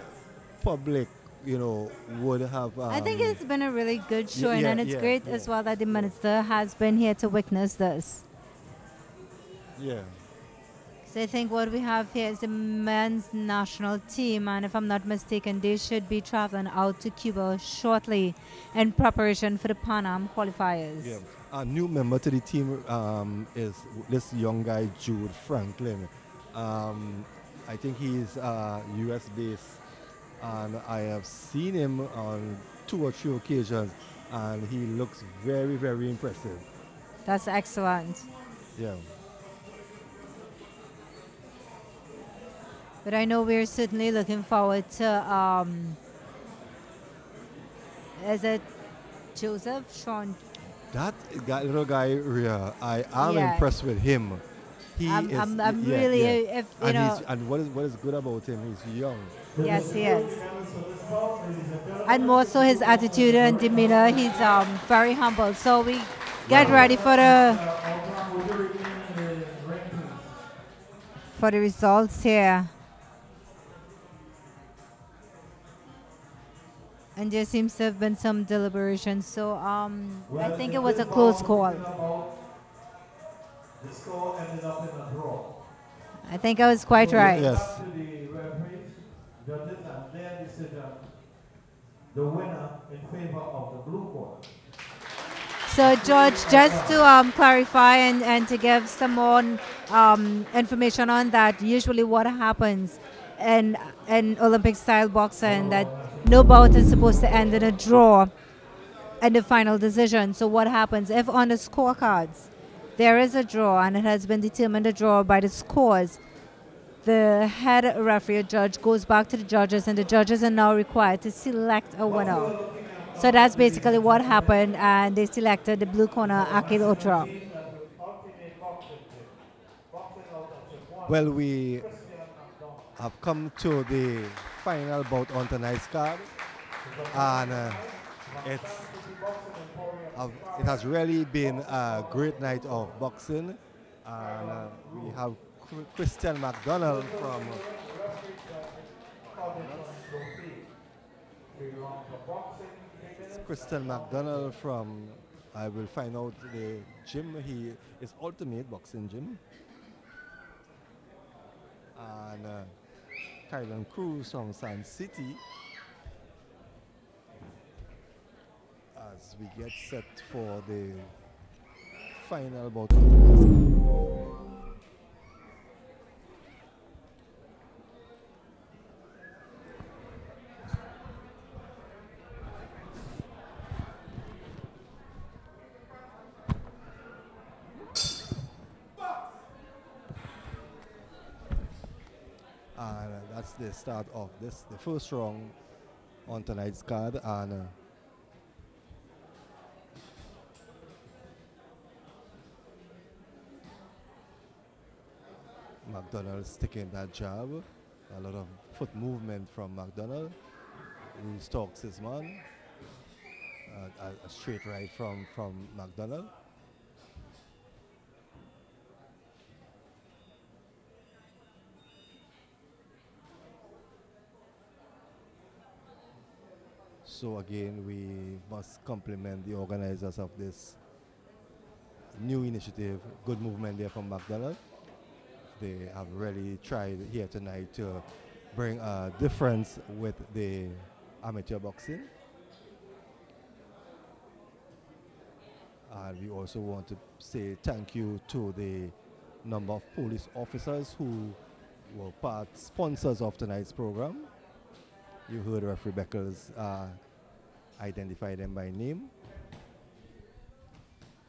public, would have. I think it's been a really good showing, yeah, and it's yeah, great yeah, as well that the minister has been here to witness this. yeah. So I think what we have here is the men's national team, and if I'm not mistaken, they should be traveling out to Cuba shortly in preparation for the Pan Am qualifiers. Yeah. A new member to the team is this young guy, Jude Franklin. I think he's US based, and I have seen him on 2 or 3 occasions, and he looks very, very impressive. That's excellent. Yeah. But I know we're certainly looking forward to, is it Joseph? Sean? That little guy, Rhea, I am Yeah. impressed with him. I'm yeah, really, yeah. if you And know, what is good about him? He's young. yes, he is. And more so his attitude and demeanor, he's very humble. So we get ready for the results here. And there seems to have been some deliberation. So I think it was a close call. The score ended up in a draw. I think I was quite right. Yes. Up to the referees, judges, and their decision, the winner in favor of the blue corner. So, George, just to clarify and to give some more information on that, usually what happens in Olympic-style boxing, that no bout is supposed to end in a draw in the final decision. So what happens if on the scorecards there is a draw and it has been determined a draw by the scores, the head referee or judge goes back to the judges, and the judges are now required to select a winner. So that's basically what happened, and they selected the blue corner, Akil Otra. Well, we have come to the final bout on tonight's card, and it has really been a great night of boxing. And we have Christian McDonald from I will find out the gym. He is Ultimate Boxing Gym. And Kylan Cruz from San City, as we get set for the final bout. And that's the start of the first round on tonight's card. And McDonald's taking that jab. A lot of foot movement from McDonald. Ruse stalks his man. A straight right from McDonald. So again, we must compliment the organizers of this new initiative. Good movement there from McDonald. They have really tried here tonight to bring a difference with the amateur boxing. And we also want to say thank you to the number of police officers who were part sponsors of tonight's program. You heard referee Beckles identify them by name.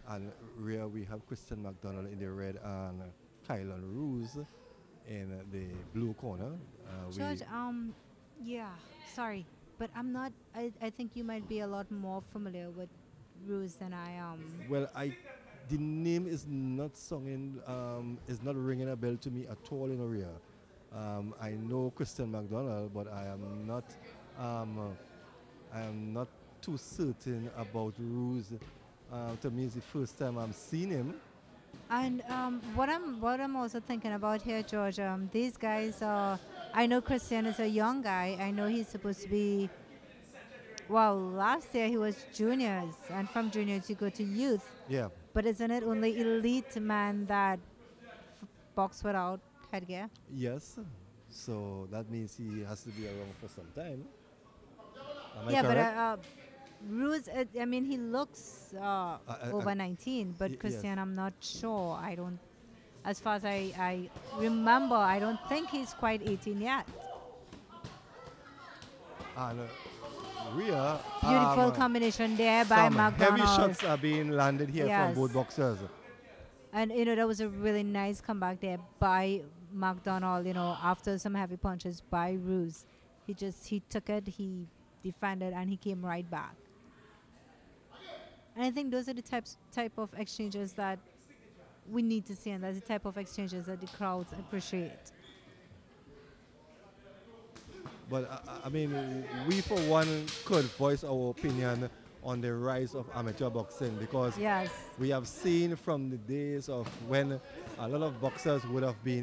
And rear we have Christian McDonald in the red and Kylan Ruse in the blue corner. George, yeah, sorry, but I'm not. I think you might be a lot more familiar with Ruse than I am. Well, the name is not is not ringing a bell to me at all in Oria. I know Christian McDonald, but I am not too certain about Ruse. To me, it's the first time I'm seeing him. And what I'm also thinking about here, George, these guys are. I know Christian is a young guy. I know he's supposed to be. Well, last year he was juniors, and from juniors you go to youth. Yeah. But isn't it only elite men that box without headgear? Yes. So that means he has to be around for some time. Am I yeah, correct? but Ruse, I mean, he looks over 19, but Christian, I'm not sure. I don't. As far as I remember, I don't think he's quite 18 yet. And Rhea, beautiful combination there by McDonald. Heavy shots are being landed here from both boxers. And that was a really nice comeback there by McDonald. After some heavy punches by Ruse, he took it, he defended, and he came right back. And I think those are the type of exchanges that we need to see, and that's the type of exchanges that the crowds appreciate. But I mean, we for one could voice our opinion on the rise of amateur boxing, because we have seen from the days of when a lot of boxers would have been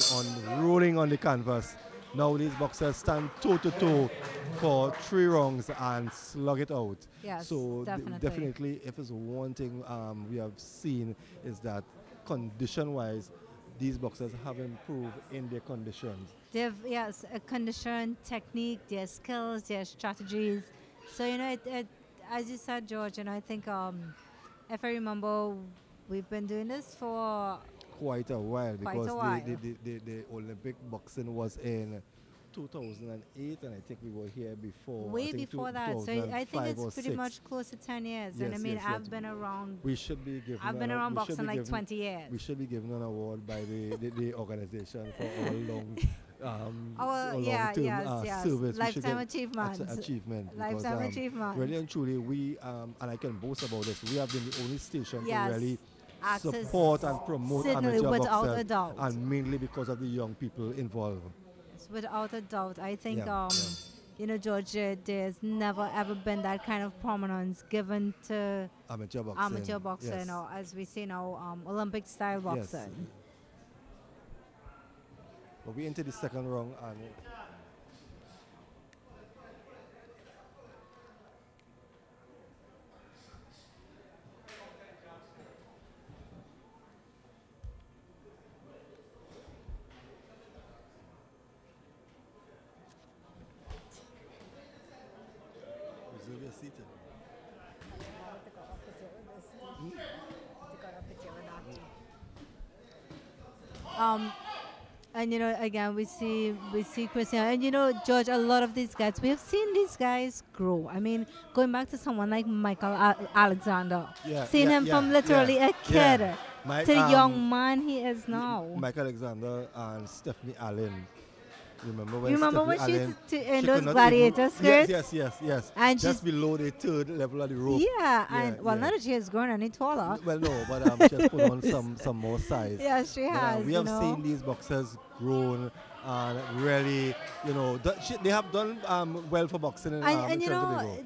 rolling on the canvas. Now these boxers stand toe-to-toe for 3 rounds and slug it out. Yes, so definitely, if it's one thing we have seen is that condition-wise, these boxers have improved in their conditions. They've, a condition, technique, their skills, their strategies. So, as you said, George, I think if I remember, we've been doing this for quite a while, because the Olympic boxing was in 2008, and I think we were here before. Way before that. So I think it's pretty much close to 10 years. Yes, and I mean, I've been around. We should be given. I've been around boxing like 20 years. We should be given an award by the organization for our long. Service. Lifetime achievement. Lifetime achievement. Really and truly, we and I can boast about this. We have been the only station to really support and promote amateur boxers, and mainly because of the young people involved. Yes, without a doubt, I think George, there's never ever been that kind of prominence given to amateur boxing, or as we say now, Olympic style boxing. Yes. But we into the second round, and reserve your seat. And again, we see Christian, and George, a lot of these guys, we have seen these guys grow. I mean, going back to someone like Michael Alexander, seeing him from literally a kid to the young man he is now. Michael Alexander and Stephanie Allen. Remember when she used to in those gladiator skirts? Yes. And just below the 3rd level of the rope. Now that she has grown any taller. Well, no, but she has put on some more size. Yes, she has. We have seen these boxers grown and really, they have done well for boxing. And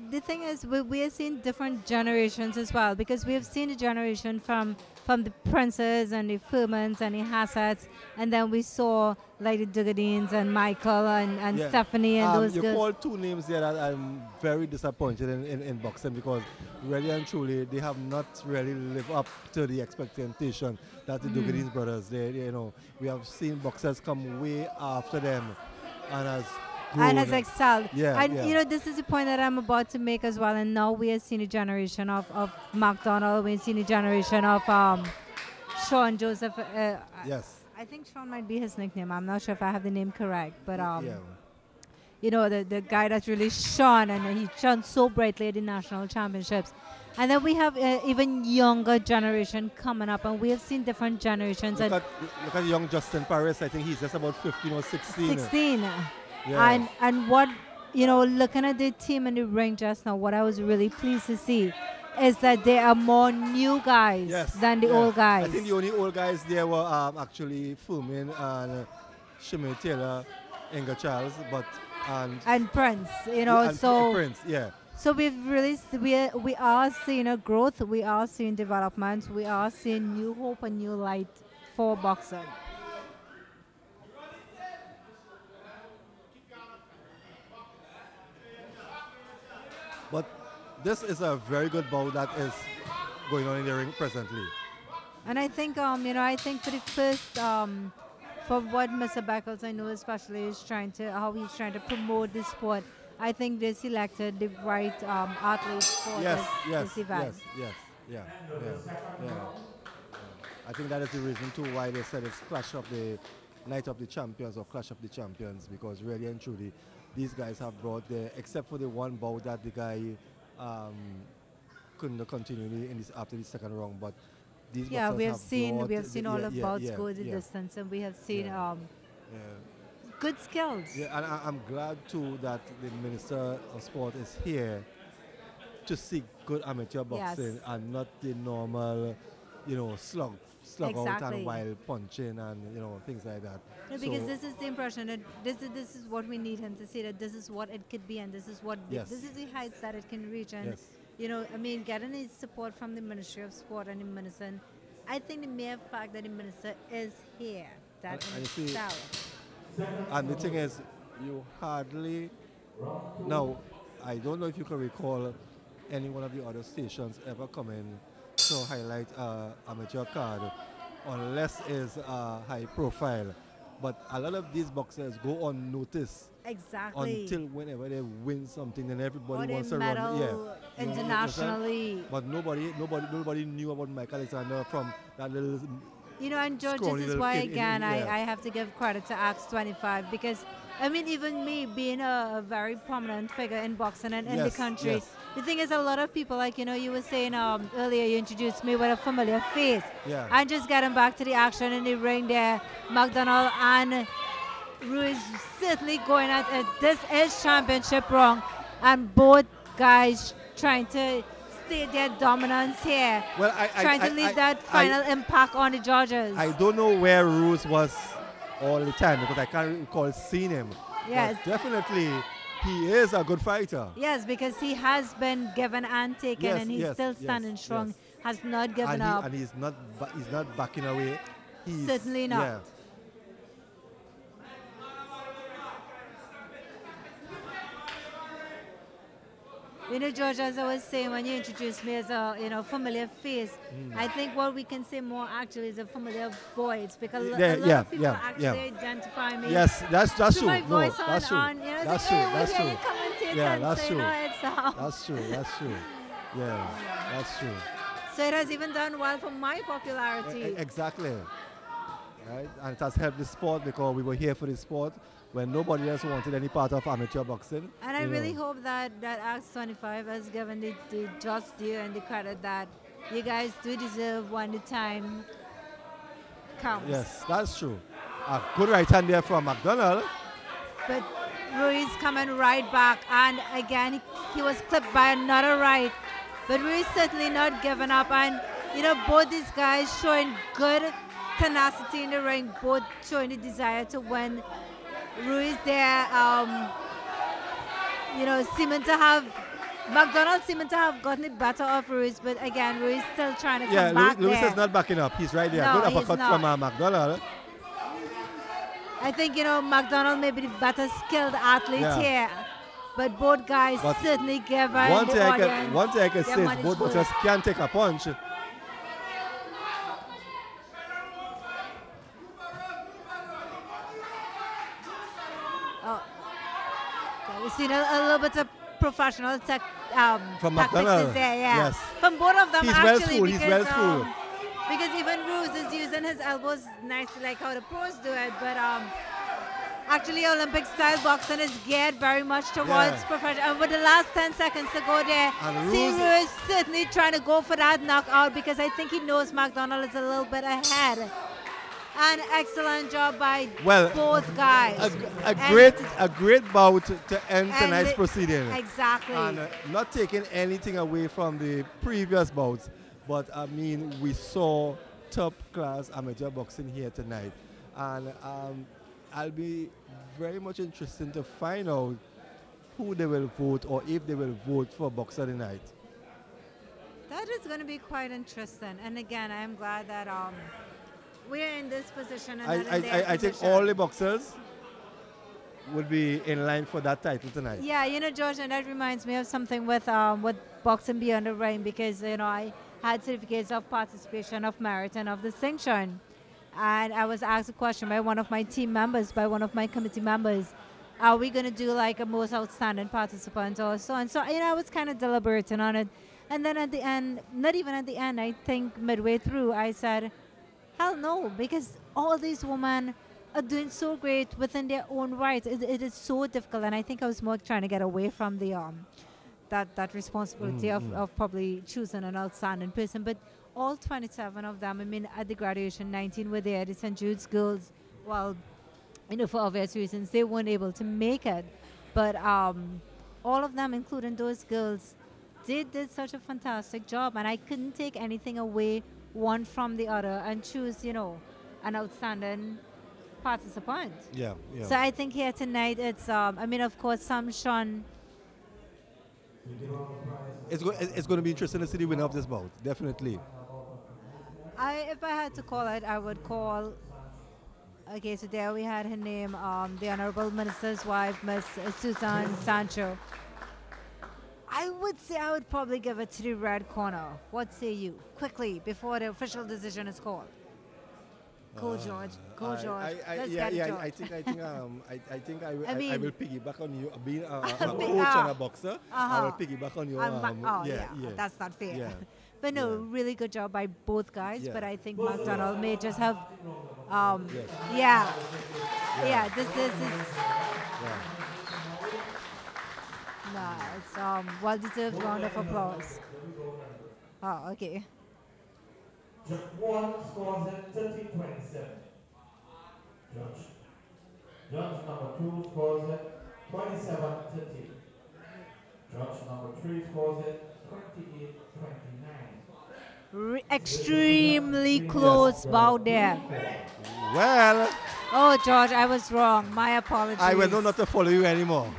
the thing is, we have seen different generations as well, because we have seen the generation from the Princes and the Furmans and the Hassets, and then we saw like the Dugadines and Michael and Stephanie and those you girls. called 2 names there that I'm very disappointed in boxing, because really and truly they have not really lived up to the expectation that the Dugadines brothers. We have seen boxers come way after them and has excelled. This is the point that I'm about to make as well. And now we have seen a generation of McDonald. We've seen a generation of Sean Joseph. Yes. I think Sean might be his nickname. I'm not sure if I have the name correct, but the guy that really shone, and he shone so brightly at the national championships. And then we have even younger generation coming up, and we have seen different generations. Look at young Justin Paris. I think he's just about 15 or 16. 16. Yeah. And what, looking at the team in the ring just now, what I was really pleased to see is that there are more new guys than the old guys. I think the only old guys there were actually Fumin and Shimmy Taylor, Inga Charles, and Prince, Prince, yeah. So we are seeing a growth, we are seeing development, we are seeing new hope and new light for boxing. But this is a very good bout that is going on in the ring presently. And I think, I think for the first, for what Mr. Beckles, I know especially, is how he's trying to promote this sport. I think they selected the right athletes for this event. Yeah. I think that is the reason too why they said it's Clash of the Night of the Champions or Clash of the Champions, because really and truly these guys have brought except for the one bout that the guy couldn't continue after the second round, but these we have seen all the bouts go the distance, and we have seen good skills. Yeah, and I'm glad too that the Minister of Sport is here to see good amateur boxing and not the normal, slug out and wild punching and things like that. No, because this is the impression that this is what we need him to see, that this is what it could be, and this is the heights that it can reach. And getting his support from the Ministry of Sport and the Minister, I think the mere fact that the Minister is here, that in Stout. And the thing is, you hardly now. I don't know if you can recall any one of the other stations ever coming to highlight amateur card, unless it's high profile. But a lot of these boxers go unnoticed. Exactly. Until whenever they win something, then everybody wants to medal run. Internationally. But nobody knew about Mike Alexander from that little. And George, this is why again I have to give credit to Acts 25, because even me being a very prominent figure in boxing and in the country, the thing is, a lot of people, like you were saying earlier, you introduced me with a familiar face. And just getting back to the action in the ring there, McDonald and Ruse certainly going at it. This is championship wrong, and both guys trying to their dominance here, trying to leave that final impact on the judges. I don't know where Ruse was all the time, because I can't recall seeing him. Yes, but definitely he is a good fighter. Yes, because he has been given and taken, and he's still standing strong. Has not given up, and he's not backing away. Certainly not. Yeah. George, as I was saying, when you introduced me as a familiar face, I think what we can say more actually is a familiar voice, because a lot of people actually identify me. Yes, that's true. My voice that's true. That's true. That's true. Yeah, that's true. That's true. That's true. Yeah, that's true. So it has even done well for my popularity. Exactly. Right, and it has helped the sport, because we were here for the sport when nobody else wanted any part of amateur boxing. And I really hope that Acts 25 has given the just due and the credit that you guys do deserve when the time comes. Yes, that's true. A good right hand there from McDonald. But Ruse coming right back, and again he was clipped by another right. But Ruse certainly not giving up, and both these guys showing good tenacity in the ring, both showing the desire to win. Ruse there, McDonald seeming to have gotten it better of Ruse, but again, Ruse still trying to come back there. Ruse is not backing up. He's right there. No, good uppercut from McDonald. I think, McDonald may be the better skilled athlete here, but both guys certainly give one thing I can say is both boxers can take a punch. We've seen a little bit of professional from McDonald there, Yes. From both of them, he's actually. He's well schooled. Because even Ruse is using his elbows nicely, like how the pros do it. But Actually, Olympic style boxing is geared very much towards professional. And with the last 10 seconds to go there, Ruse is certainly trying to go for that knockout because I think he knows McDonald is a little bit ahead. An excellent job by both guys. A great bout to end tonight's proceeding. Exactly. And not taking anything away from the previous bouts, but I mean, we saw top class amateur boxing here tonight. And I'll be very much interested to find out who they will vote or if they will vote for boxer tonight. That is going to be quite interesting. And again, I'm glad that we're in this position. And I think all the boxers would be in line for that title tonight. Yeah, you know, George, and that reminds me of something with Boxing Beyond the Ring because, you know, I had certificates of participation, of merit, and of distinction. And I was asked a question by one of my team members, by one of my committee members, are we going to do like a most outstanding participant or so? And so, you know, I was kind of deliberating on it. And then at the end, not even at the end, I think midway through, I said, hell no, because all these women are doing so great within their own rights. It is so difficult. And I think I was more trying to get away from the that responsibility of probably choosing an outstanding person. But all 27 of them, I mean, at the graduation, 19 were there. The St. Jude's girls, well, you know, for obvious reasons, they weren't able to make it. But all of them, including those girls, they did such a fantastic job. And I couldn't take anything away one from the other and choose, you know, an outstanding participant. Yeah. So I think here tonight, it's, I mean, of course, some shone. It's going to be interesting to see the winner of this bout, definitely. If I had to call it, I would call. Okay, so there we had her name, the Honorable Minister's wife, Miss Susan Sancho. I would say I would probably give it to the red corner. What say you? Quickly, before the official decision is called. Go, George. Go, George. Let's get it, George. I think I will piggyback on you. Being a coach and a boxer, I will piggyback on you. That's not fair. Yeah. But no, really good job by both guys. But I think McDonald may just have, this is. Nah, it's well-deserved round of applause. Oh, okay. Judge 1 scores at 30-27. Judge number 2 scores at 27-30. Judge number 3 scores at 28-29. Extremely close bout there. Well. Oh, George, I was wrong. My apologies. I will not to follow you anymore.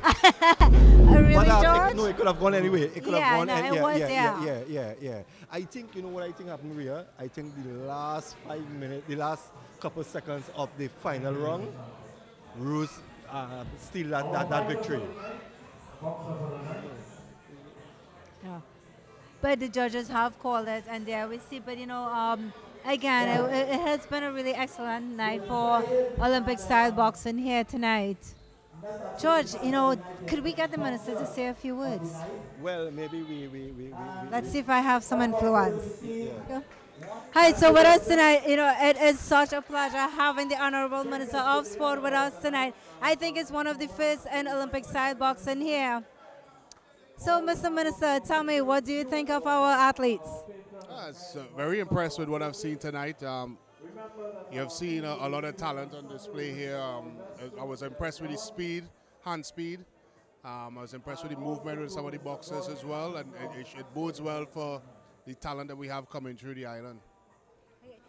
Really, but, George? No, it could have gone anyway. It could have gone. Yeah. I think, you know what I think happened, Maria? I think the last 5 minutes, the last couple seconds of the final round, Ruse steal that victory. Yeah. But the judges have called it, and there we see. But, you know, again, it has been a really excellent night for Olympic-style boxing here tonight. George, you know, could we get the minister to say a few words? Well, maybe we let's see if I have some influence. Yeah. Hi, so with us tonight, you know, it is such a pleasure having the Honorable Minister of Sport with us tonight. I think it's one of the first in Olympic-style boxing here. So, Mr. Minister, tell me, what do you think of our athletes? Very impressed with what I've seen tonight. You have seen a lot of talent on display here. I was impressed with the speed, hand speed. I was impressed with the movement with some of the boxers as well, and it bodes well for the talent that we have coming through the island.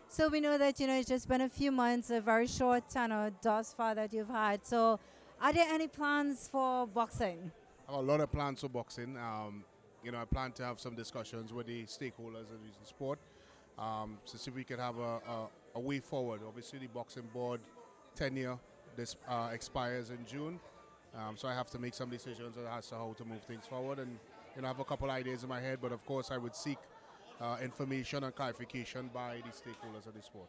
So we know that, you know, it's just been a few months, a very short tenure thus far that you've had. So are there any plans for boxing? I have a lot of plans for boxing. You know, I plan to have some discussions with the stakeholders of the sport to see if we could have a way forward. Obviously, the boxing board tenure expires in June, so I have to make some decisions as to how to move things forward. And you know, I have a couple ideas in my head, but of course, I would seek information and clarification by the stakeholders of the sport.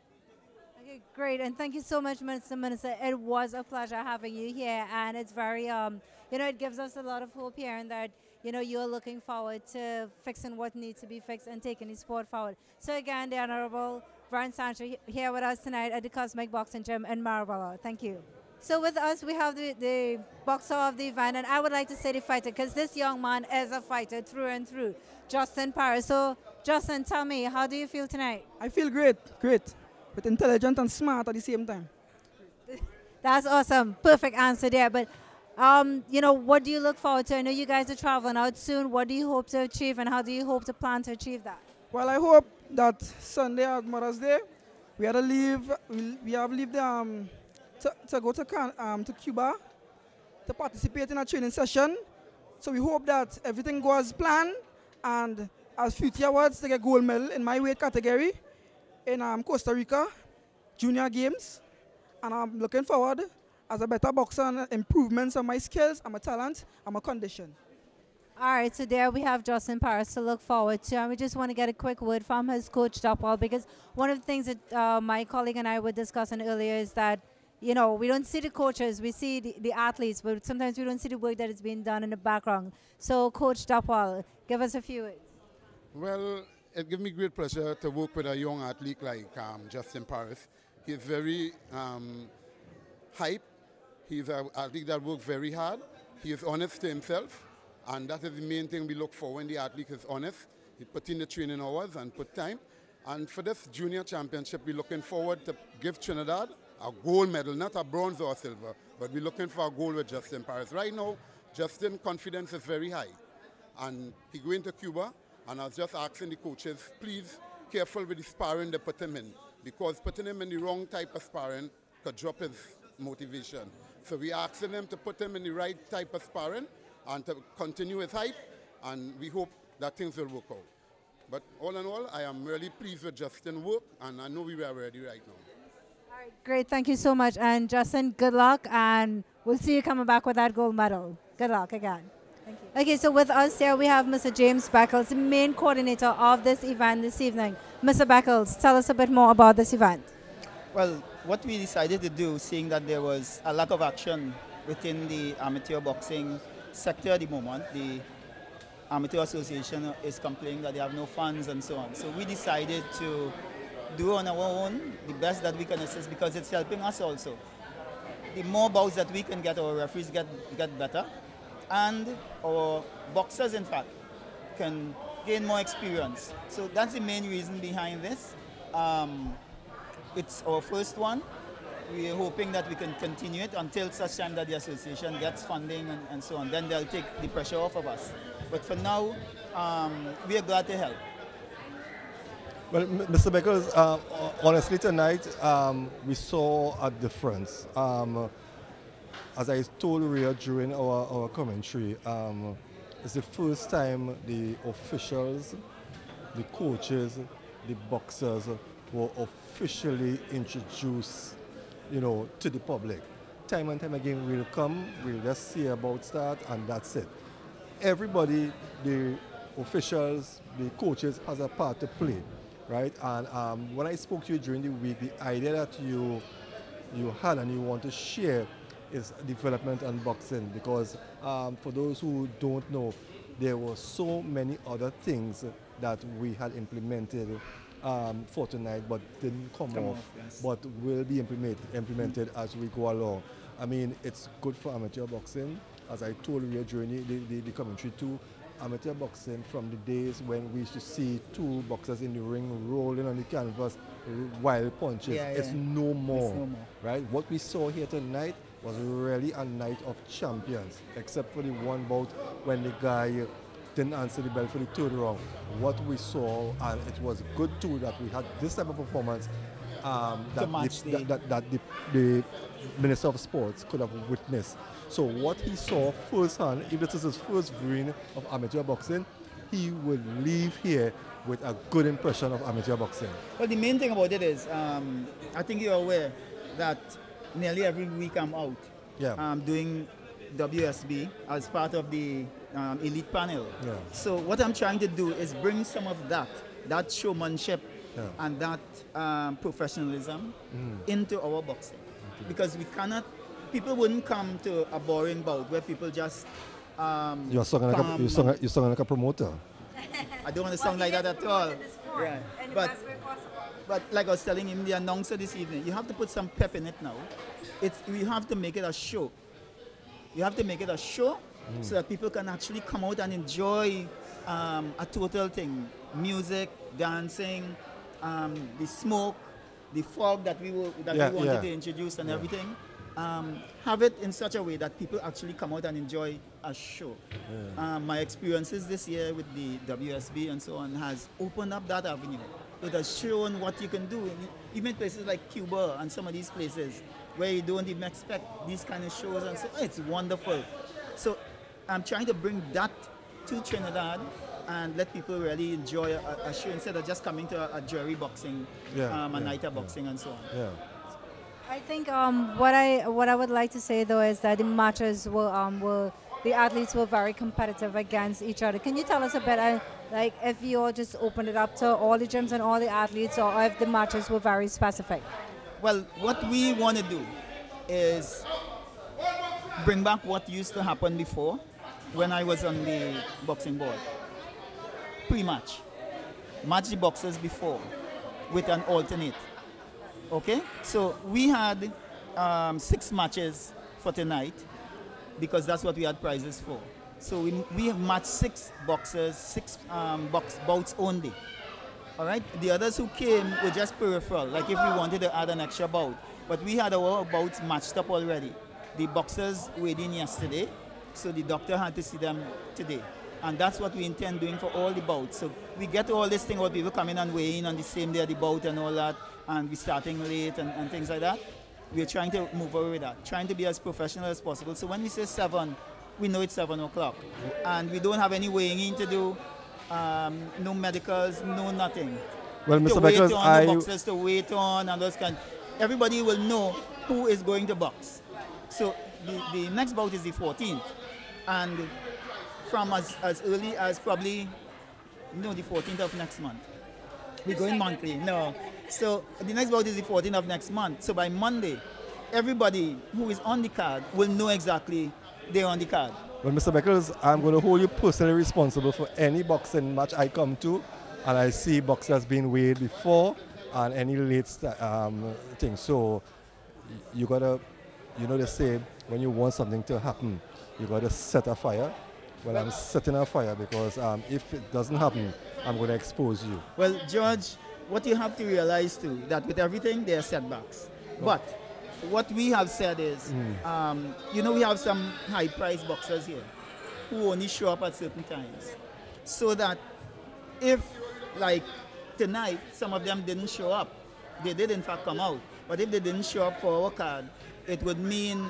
Okay, great, and thank you so much, Mr. Minister. It was a pleasure having you here, and it's very, you know, it gives us a lot of hope here, and that, you know, you're looking forward to fixing what needs to be fixed and taking the sport forward. So again, the Honorable Brian Sancho here with us tonight at the Cosmic Boxing Gym in Marlborough. Thank you. So with us, we have the boxer of the event, and I would like to say the fighter, because this young man is a fighter through and through, Justin Paris. So, Justin, tell me, how do you feel tonight? I feel great, but intelligent and smart at the same time. That's awesome. Perfect answer there. But, you know, what do you look forward to? I know you guys are traveling out soon. What do you hope to achieve, and how do you hope to plan to achieve that? Well, I hope that Sunday at Mother's Day, we have leave to go to Cuba to participate in a training session. So we hope that everything goes as planned, and as future awards to get gold medal in my weight category in Costa Rica Junior Games. And I'm looking forward as a better boxer and improvements on my skills and my talent and my condition. All right, so there we have Justin Paris to look forward to, and we just want to get a quick word from his coach, Doppel, because one of the things that my colleague and I were discussing earlier is that, you know, we don't see the coaches, we see the athletes, but sometimes we don't see the work that is being done in the background. So, Coach Doppel, give us a few words. Well, it gives me great pleasure to work with a young athlete like Justin Paris. He's very hype. He's an athlete that works very hard. He is honest to himself. And that is the main thing we look for when the athlete is honest. He put in the training hours and put time. And for this junior championship, we're looking forward to give Trinidad a gold medal, not a bronze or a silver, but we're looking for a gold with Justin Paris. Right now, Justin's confidence is very high. And he going to Cuba, and I was just asking the coaches, please, careful with the sparring they put him in, because putting him in the wrong type of sparring could drop his motivation. So we're asking them to put him in the right type of sparring, and to continue his hype, and we hope that things will work out. But all in all, I am really pleased with Justin's work, and I know we are ready right now. All right, great, thank you so much. And Justin, good luck, and we'll see you coming back with that gold medal. Good luck again. Thank you. Okay, so with us here we have Mr. James Beckles, the main coordinator of this event this evening. Mr. Beckles, tell us a bit more about this event. Well, what we decided to do, seeing that there was a lack of action within the amateur boxing sector at the moment, the Amateur Association is complaining that they have no funds and so on. So we decided to do on our own the best that we can assist, because it's helping us also. The more bouts that we can get, our referees get better, and our boxers, in fact, can gain more experience. So that's the main reason behind this. It's our first one. We are hoping that we can continue it until such time that the association gets funding and so on. Then they'll take the pressure off of us. But for now, we are glad to help. Well, Mr. Beckles, honestly tonight we saw a difference. As I told Rhea during our commentary, it's the first time the officials, the coaches, the boxers were officially introduced, you know, to the public. Time and time again we'll come, we'll just see about Stout, and that's it. Everybody, the officials, the coaches has a part to play, right? And when I spoke to you during the week, the idea that you had and you want to share is development and boxing, because for those who don't know, there were so many other things that we had implemented for tonight, but didn't come off, yes, but will be implemented as we go along. I mean, it's good for amateur boxing. As I told you during the commentary too, amateur boxing from the days when we used to see two boxers in the ring rolling on the canvas, wild punches, it's no more, right? What we saw here tonight was really a night of champions, except for the one bout when the guy didn't answer the bell for the third round. What we saw, and it was good too that we had this type of performance that the Minister of Sports could have witnessed. So what he saw firsthand, if this is his first viewing of amateur boxing, he will leave here with a good impression of amateur boxing. Well, the main thing about it is, I think you're aware that nearly every week I'm out doing WSB as part of the elite panel. Yeah. So what I'm trying to do is bring some of that showmanship and that professionalism into our boxing. Okay. Because we cannot, people wouldn't come to a boring bout where people just you're sounding like a promoter. I don't want to sound like that at all. Right. In the But past we've But like I was telling him, the announcer this evening, you have to put some pep in it now. You have to make it a show. You have to make it a show so that people can actually come out and enjoy a total thing. Music, dancing, the smoke, the fog that we wanted to introduce and everything. Have it in such a way that people actually come out and enjoy a show. My experiences this year with the WSB and so on has opened up that avenue. It has shown what you can do, even places like Cuba and some of these places where you don't even expect these kind of shows, and so it's wonderful. So I'm trying to bring that to Trinidad and let people really enjoy a show instead of just coming to a jury boxing, a night of boxing and so on. Yeah. I think what I would like to say though is that the matches were the athletes were very competitive against each other. Can you tell us a bit, like if you all just opened it up to all the gyms and all the athletes, or if the matches were very specific? Well, what we want to do is bring back what used to happen before when I was on the boxing board. Pre-match. Match the boxers before with an alternate. Okay? So we had 6 matches for tonight because that's what we had prizes for. So we have matched 6 boxers, 6 bouts only. All right? The others who came were just peripheral, like if we wanted to add an extra bout. But we had our bouts matched up already. The boxers weighed in yesterday, so the doctor had to see them today. And that's what we intend doing for all the bouts. So we get all this thing about people coming and weighing on the same day of the bout and all that, and we starting late and things like that. We're trying to move over with that, trying to be as professional as possible. So when we say 7, we know it's 7 o'clock. And we don't have any weighing in to do, no medicals, no nothing. Well, Mr. The Beckles, the boxers to wait on and those kind. Everybody will know who is going to box. So the next bout is the 14th. And from as early as probably, the 14th of next month. We're going monthly, no. So the next bout is the 14th of next month. So by Monday, everybody who is on the card will know exactly they're on the card. Well, Mr. Beckles, I'm going to hold you personally responsible for any boxing match I come to, and I see boxers being weighed before and any late thing. So you gotta, they say when you want something to happen, you gotta set a fire. Well, I'm setting a fire because if it doesn't happen, I'm going to expose you. Well, George, what you have to realize too, that with everything, there are setbacks. Oh. But what we have said is, we have some high-priced boxers here who only show up at certain times. So that if, like tonight, some of them didn't show up, they did in fact come out, but if they didn't show up for our card, it would mean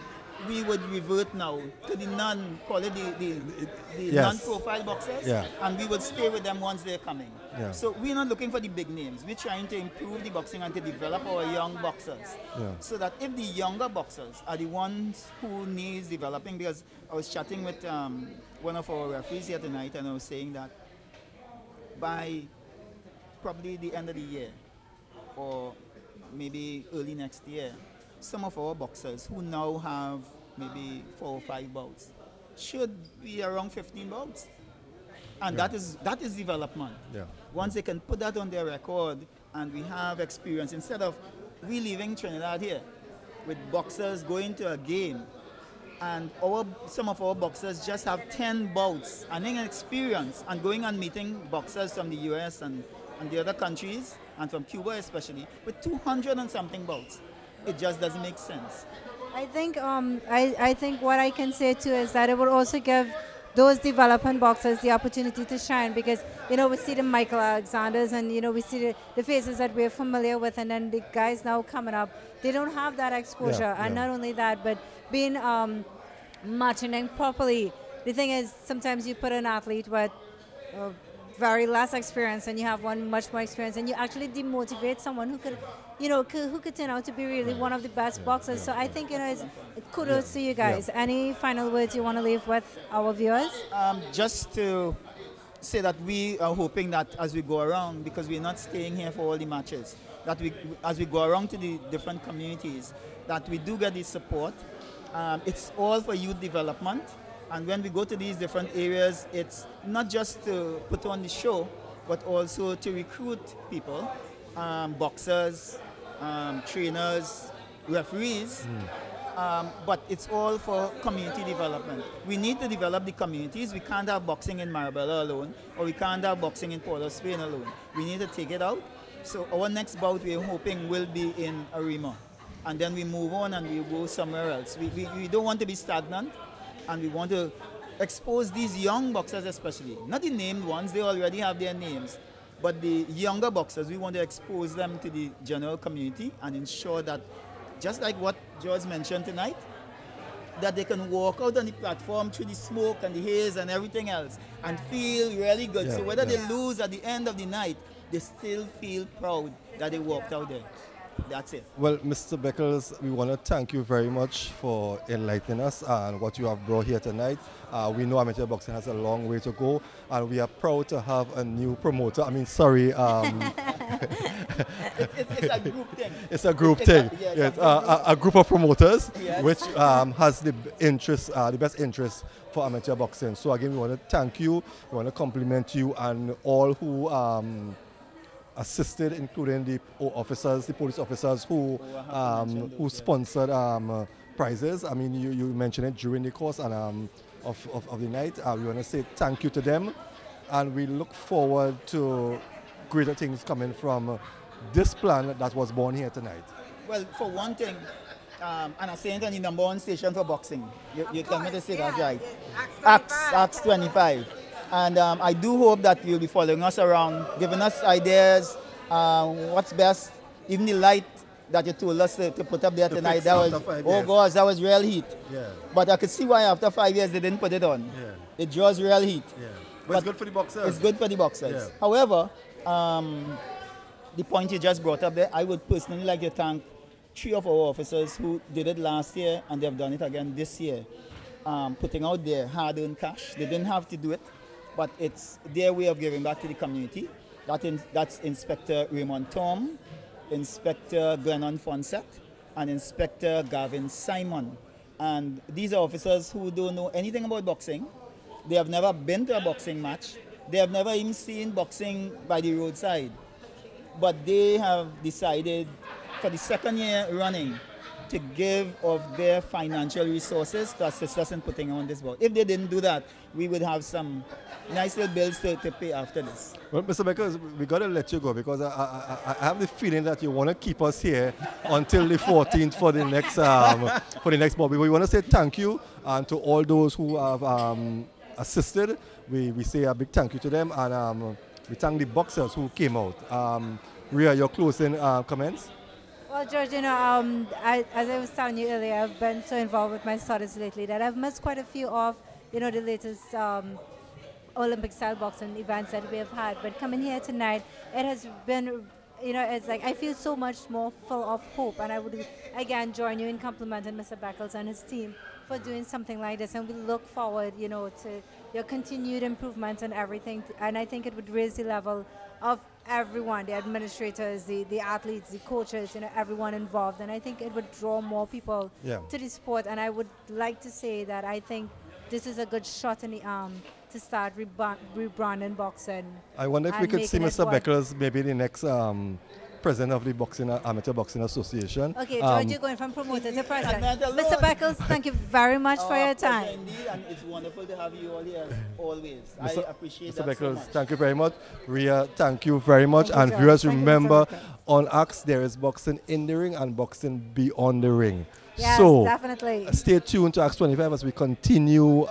we would revert now to the non-profile boxers, and we would stay with them once they're coming. Yeah. So we're not looking for the big names. We're trying to improve the boxing and to develop our young boxers. Yeah. So that if the younger boxers are the ones who needs developing, because I was chatting with one of our referees here tonight, and I was saying that by probably the end of the year, or maybe early next year, some of our boxers who now have maybe 4 or 5 bouts should be around 15 bouts. And that is development. Yeah. Once they can put that on their record and we have experience, instead of we leaving Trinidad here with boxers going to a game and some of our boxers just have 10 bouts and then experience and going and meeting boxers from the US and the other countries and from Cuba especially with 200 and something bouts. It just doesn't make sense. I think I think what I can say too is that it will also give those developing boxers the opportunity to shine, because we see the Michael Alexanders and we see the faces that we're familiar with, and then the guys now coming up, they don't have that exposure. And not only that, but being matching them properly. The thing is, sometimes you put an athlete with very less experience and you have one much more experience, and you actually demotivate someone who could who could turn out to be really one of the best boxers. So I think it's kudos to you guys. Any final words you want to leave with our viewers? Just to say that we are hoping that as we go around, because we're not staying here for all the matches, that as we go around to the different communities, that we do get the support. It's all for youth development. And when we go to these different areas, it's not just to put on the show, but also to recruit people boxers, trainers, referees. But it's all for community development. We need to develop the communities. We can't have boxing in Marabella alone, or we can't have boxing in Port of Spain alone. We need to take it out. So our next bout we're hoping will be in Arima. And then we move on and we go somewhere else. We don't want to be stagnant, and we want to expose these young boxers especially. Not the named ones, they already have their names. But the younger boxers, we want to expose them to the general community and ensure that, just like what George mentioned tonight, that they can walk out on the platform through the smoke and the haze and everything else and feel really good. So whether they lose at the end of the night, they still feel proud that they walked out there. That's it. Well, Mr. Beckles, we want to thank you very much for enlightening us and what you have brought here tonight. We know amateur boxing has a long way to go, and we are proud to have a new promoter. I mean, sorry. It's a group thing. It's a group thing. A group of promoters, which has the interest, the best interest for amateur boxing. So again, we want to thank you. We want to compliment you and all who assisted, including the officers, the police officers who sponsored prizes. I mean, you mentioned it during the course and of the night. We want to say thank you to them, and we look forward to greater things coming from this plan that was born here tonight. Well, for one thing, and I'm saying on the #1 station for boxing. You tell me to say that right. Acts 25. And I do hope that you'll be following us around, giving us ideas, what's best. Even the light that you told us to put up there tonight, that was, oh gosh, that was real heat. Yeah. But I could see why after 5 years they didn't put it on. Yeah. It draws real heat. Yeah. But it's good for the boxers. It's good for the boxers. Yeah. However, the point you just brought up there, I would personally like to thank 3 of our officers who did it last year and they've done it again this year, putting out their hard-earned cash. They didn't have to do it, but it's their way of giving back to the community. That's Inspector Raymond Tom, Inspector Glennon Fonset, and Inspector Gavin Simon. And these are officers who don't know anything about boxing. They have never been to a boxing match. They have never even seen boxing by the roadside. But they have decided for the 2nd year running to give of their financial resources to assist us in putting on this bout. If they didn't do that, we would have some nice little bills to pay after this. Well, Mr. Beckers, we got to let you go because I have the feeling that you want to keep us here until the 14th for the next bout. We want to say thank you to all those who have assisted. We say a big thank you to them, and we thank the boxers who came out. Rhea, your closing comments? Well, George, you know, as I was telling you earlier, I've been so involved with my studies lately that I've missed quite a few of, you know, the latest Olympic-style boxing events that we have had. But coming here tonight, it has been, you know, it's like I feel so much more full of hope. And I would, again, join you in complimenting Mr. Beckles and his team for doing something like this. And we look forward, you know, to your continued improvements and everything. And I think it would raise the level of everyone, the administrators, the athletes, the coaches, you know, everyone involved. And I think it would draw more people to the sport. And I would like to say that I think this is a good shot in the arm to start rebranding boxing. I wonder if we could see Mr. Beckles maybe the next president of the Amateur Boxing Association. Okay, George, you're going from promoter to president. Mr. Beckles, thank you very much for your time. Indeed, and it's wonderful to have you all here, always. I appreciate Mr. that Beckles, so much. thank you very much. Rhea, thank you very much. Thank you, And George. viewers, Thank you, remember, Mr. on Axe, there is boxing in the ring and boxing beyond the ring. Yes, so, definitely. Stay tuned to Axe 25 as we continue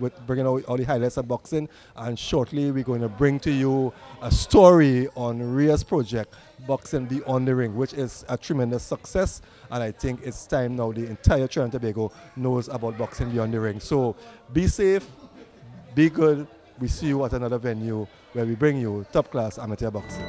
with bringing out all the highlights of boxing. And shortly, we're going to bring to you a story on Rhea's project, Boxing Beyond the Ring, which is a tremendous success. And I think it's time now the entire Trinidad and Tobago knows about Boxing Beyond the Ring. So be safe, be good. We see you at another venue where we bring you top-class amateur boxing.